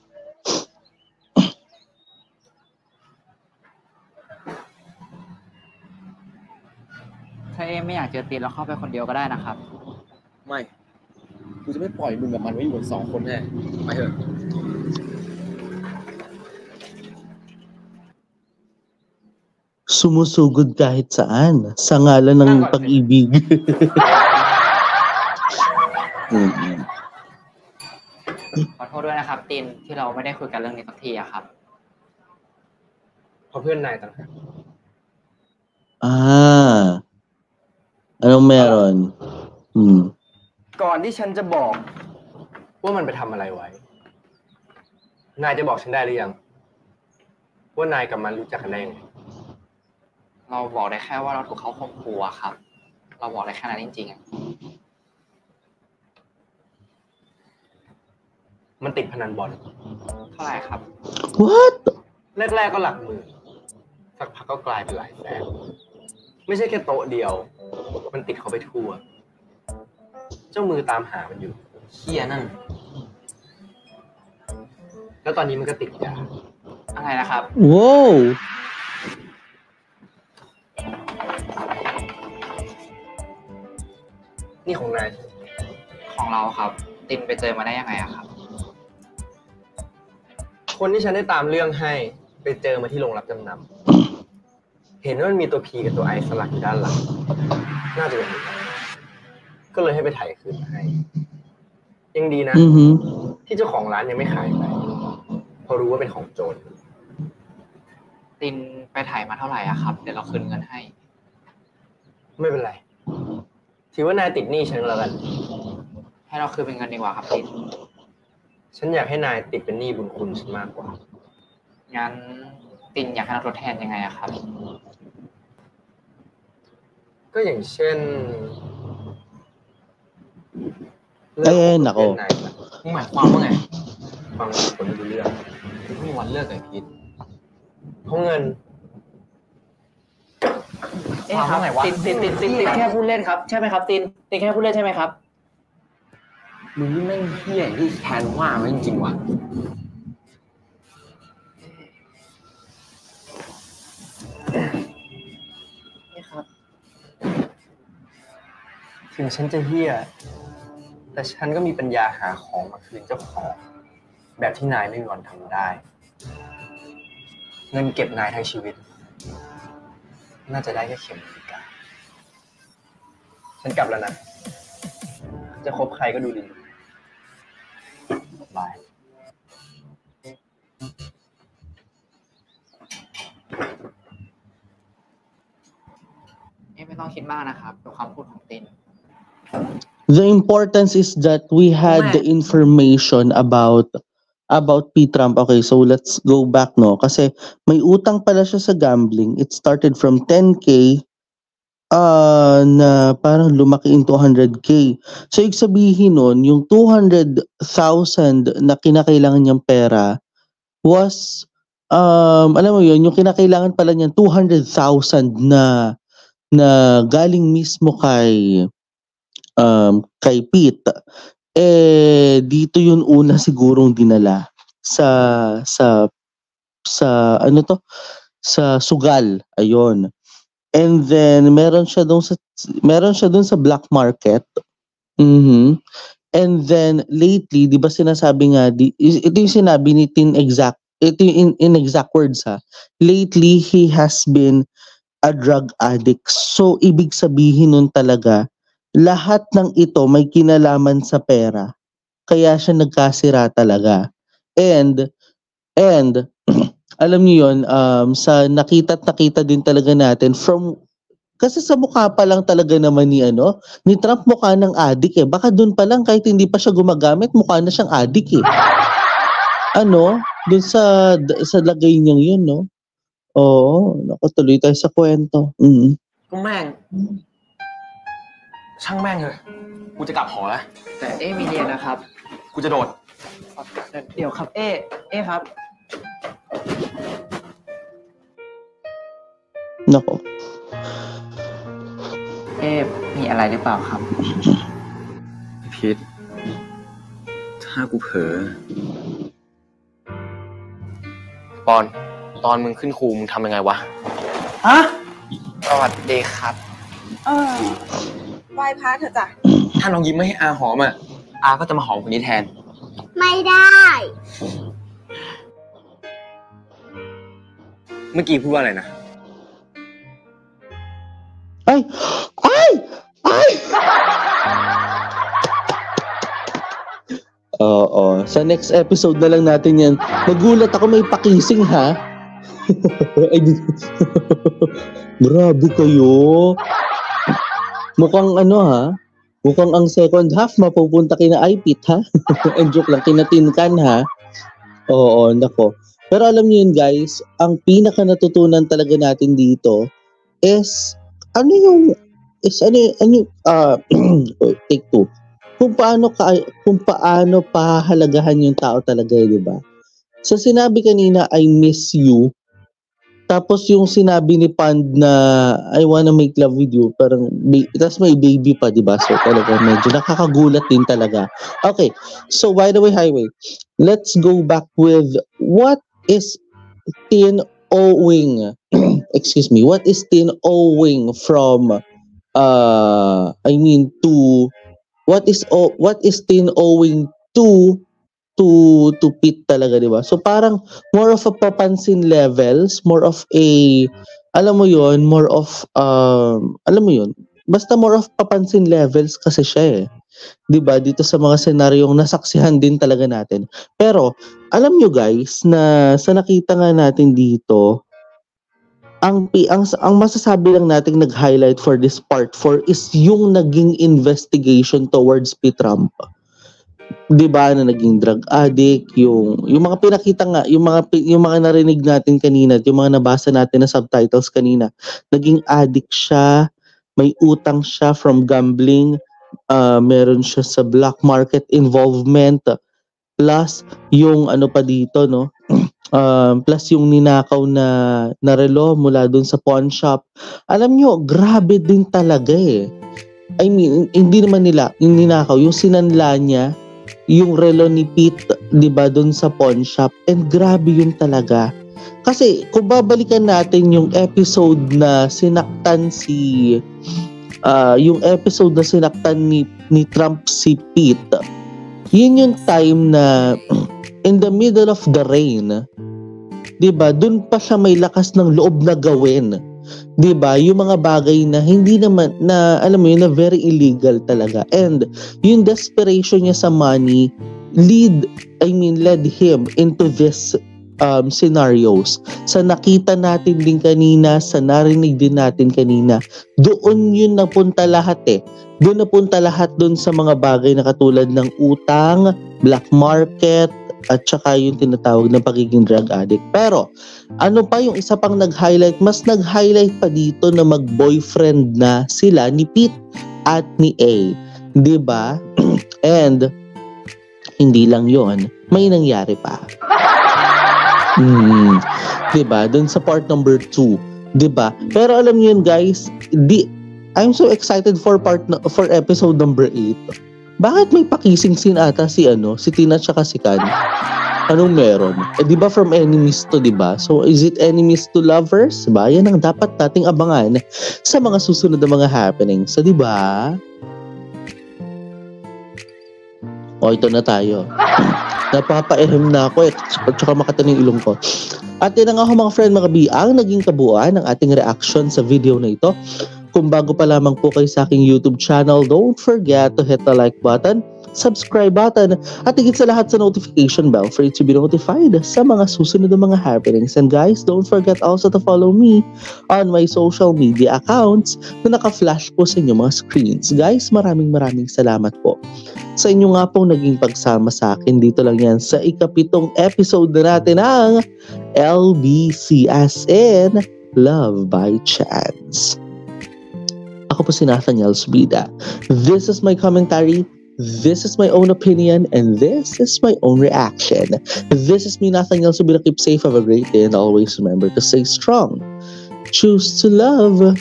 ถ้าเอไม่อยากเจอตินเราเข้าไปคนเดียวก็ได้นะครับ ไม่ กูจะไม่ปล่อยมึงกับมันไว้อยู่กันสองคนแน่ไปเถอะ Sumusugod kahit saan. Sa ngalan ng pag-ibig. Mm. ขอโทษด้วยนะครับ ตินที่เราไม่ได้คุยกันเรื่องนี้สักทีอะครับ เพราะเพื่อนนายต่างหาก Ah. Anong meron? Hmm. ก่อนที่ฉันจะบอกว่ามันไปทำอะไรไว้ นายจะบอกฉันได้หรือยัง ว่านายกับมันรู้จักกันได้ยังไง เราบอกได้แค่ว่าเราถูกเขาข่มขู่อะครับ เราบอกได้แค่นั้นจริงๆอะ มันติดพนันบอล เท่าไหร่ครับ What? แรกๆก็หลักหมื่น สักพักก็กลายเป็นหลายแสน ไม่ใช่แค่โต๊ะเดียว มันติดเขาไปทั่ว เจ้ามือตามหามันอยู่ เฮียนั่น แล้วตอนนี้มันก็ติดยา อะไรนะครับ Wow. นี่ของนาย ของเราครับ ตินไปเจอมาได้ยังไงอะครับ คนที่ฉันได้ตามเรื่องให้ ไปเจอมาที่โรงรับจำนำ เห็นว่ามันมีตัว P กับตัว I สลักอยู่ด้านหลัง น่าจะเป็นอย่างนั้นก็เลยให้ไปถ่ายคืนมาให้ ยังดีนะ Mm-hmm. ที่เจ้าของร้านยังไม่ขายไปเพราะรู้ว่าเป็นของโจร ตินไปถ่ายมาเท่าไหร่อะครับ เดี๋ยวเราคืนเงินให้ ไม่เป็นไร ถือว่านายติดหนี้ฉันแล้วกัน ให้เราคืนเป็นเงินดีกว่าครับติน ฉันอยากให้นายติดเป็นหนี้บุญคุณฉันมากกว่า งั้นตินอยากให้เราทดแทนยังไงอะครับ ก็อย่างเช่น Ay, nako. มึงหมายความว่าไง ฟังคนไม่รู้เรื่อง ไม่มีวันเลิกกับไอ้พีท เพราะเงิน เอ๊ะครับตินแค่พูดเล่นครับ ใช่ไหมครับตินแค่พูดเล่นใช่ไหมครับ มึงนี่แม่งเฮี้ยอย่างที่แทนว่ามันจริงๆว่ะ นี่ครับ ถึงฉันจะเหี้ย แต่ฉันก็มีปัญญาหาของมาคืนเจ้าของ แบบที่นายไม่มีวันทำได้ เงินเก็บนายทั้งชีวิต น่าจะได้แค่เข็มนาฬิกาฉันกลับแล้วนะ จะคบใครก็ดูดีๆบาย พ คิดมากนะครับกับคำพูดของติน The importance is that we had the information about P. Trump. Okay, so let's go back, no? Kasi may utang pala siya sa gambling. It started from 10K na parang lumaki into 100K. So, ibig sabihin nun, yung 200,000 na kinakailangan niyang pera was, alam mo yun, yung kinakailangan pala niyan, 200,000 na galing mismo kay Pete. Dito yun una sigurong dinala sa ano to? Sa sugal. Ayun. And then meron siya doon sa black market. And then lately, 'di ba sinasabi nga ito yung sinabi ni Tin Exact. Ito yung in exact words ha. Lately he has been a drug addict. So ibig sabihin nun talaga lahat ng ito may kinalaman sa pera. Kaya siya nagkasira talaga. And alam niyo yun, sa nakita din talaga natin kasi sa mukha pa lang talaga naman ni Trump mukha ng addict eh. Baka doon pa lang kahit hindi pa siya gumagamit, mukha na siyang addict eh. Doon sa lagay niyang yun, no? Oo, tuloy tayo sa kwento.ก็แม่ง ช่างแม่งเลย กูจะกลับหอแล้ว แต่มีเรียนนะครับ กูจะโดด เดี๋ยวครับครับ Nako. มีอะไรหรือเปล่าครับ พิษถ้ากูเผลอ ปอน ตอนมึงขึ้นครูมึงทำยังไงวะ ฮะ สวัสดีครับ ไหว้พระเถอะจ้ะ ถ้าน้องยิ้มไม่ให้อาหอมอาก็จะมาหอมคนนี้แทน ไม่ได้ เมื่อกี้พูดว่าอะไรนะ Oo. Sa next episode na lang natin yan. Nagulat ako may pakising ha. Grabe kayo. Mukhang mukhang ang second half mapupunta kina iPit ha. Ang joke lang, kina Tinkan ha. Oo, nako. Pero alam niyo yun guys, ang pinaka natutunan talaga natin dito is take two. Kung paano pahalagahan yung tao talaga, di ba? So sinabi kanina, I miss you. Tapos yung sinabi ni Pand na I wanna make love with you, parang tapos may baby pa, di ba? So talaga medyo nakakagulat din talaga. Okay, so by the way, Highway, let's go back with what is Tin owing? Excuse me, what is Tin owing from what is Tin owing to Pete talaga, di ba? So parang more of a papansin levels, more of a basta more of papansin levels kasi siya eh. 'Di ba? Dito sa mga senaryong nasaksihan din talaga natin. Pero alam nyo guys na sa nakita nga natin dito, ang masasabi lang nating nag-highlight for this part 4 is yung naging investigation towards P. Trump. 'Di ba, na naging drug addict, yung mga pinakita nga, yung mga narinig natin kanina, yung mga nabasa natin na subtitles kanina, naging addict siya, may utang siya from gambling, meron siya sa black market involvement, plus yung pa dito, no? Plus yung ninakaw na relo mula dun sa pawn shop. Alam nyo, grabe din talaga eh. I mean, hindi naman nila yung ninakaw, yung sinanla niya yung relo ni Pete, 'di ba, dun sa pawn shop. And grabe yun talaga. Kasi kung babalikan natin yung episode na sinaktan ni Trump si Pete, yun yung time na in the middle of the rain, 'di ba? Doon pa siya may lakas ng loob na gawin. 'Di ba? Yung mga bagay na hindi naman na alam mo yun, na very illegal talaga. And yung desperation niya sa money led him into this scenarios, sa nakita natin din kanina, sa narinig din natin kanina, doon yun napunta lahat eh. Doon napunta lahat doon sa mga bagay na katulad ng utang, black market, at saka yung tinatawag na pagiging drug addict. Pero, ano pa yung isa pang nag-highlight? Mas nag-highlight pa dito na mag-boyfriend na sila ni Pete at ni A. Diba? And, hindi lang yon, may nangyari pa. Diba? Doon sa part number 2. Diba? Pero alam niyo yun guys, I'm so excited for episode number 8. Bakit may pakising scene ata si Tina tsaka si Kan? Anong meron? Di ba from enemies to, di ba? So, is it enemies to lovers? Diba? Yan ang dapat nating abangan sa mga susunod na mga happenings. So, di ba? O, ito na tayo. Napapa-ehem na ako at saka makata ng ilong ko. At yun nga mga friend, mga bi, ang naging kabuuan ng ating reaction sa video na ito. Kung bago pa lamang po kayo sa aking YouTube channel, don't forget to hit the like button, subscribe button, at higit sa lahat sa notification bell for you to be notified sa mga susunod na mga happenings. And guys, don't forget also to follow me on my social media accounts na naka-flash po sa inyong mga screens. Guys, maraming salamat po sa inyo nga pong naging pagsama sa akin. Dito lang yan sa ika-7 episode na natin ng LBC as in Love by Chance. Ako po si Nathaniel Subida. This is my commentary, this is my own opinion, and this is my own reaction. This is me, Nathaniel Subida. Keep safe, have a great day, and always remember to stay strong. Choose to love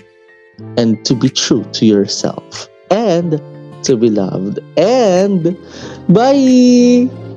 and to be true to yourself and to be loved. And bye!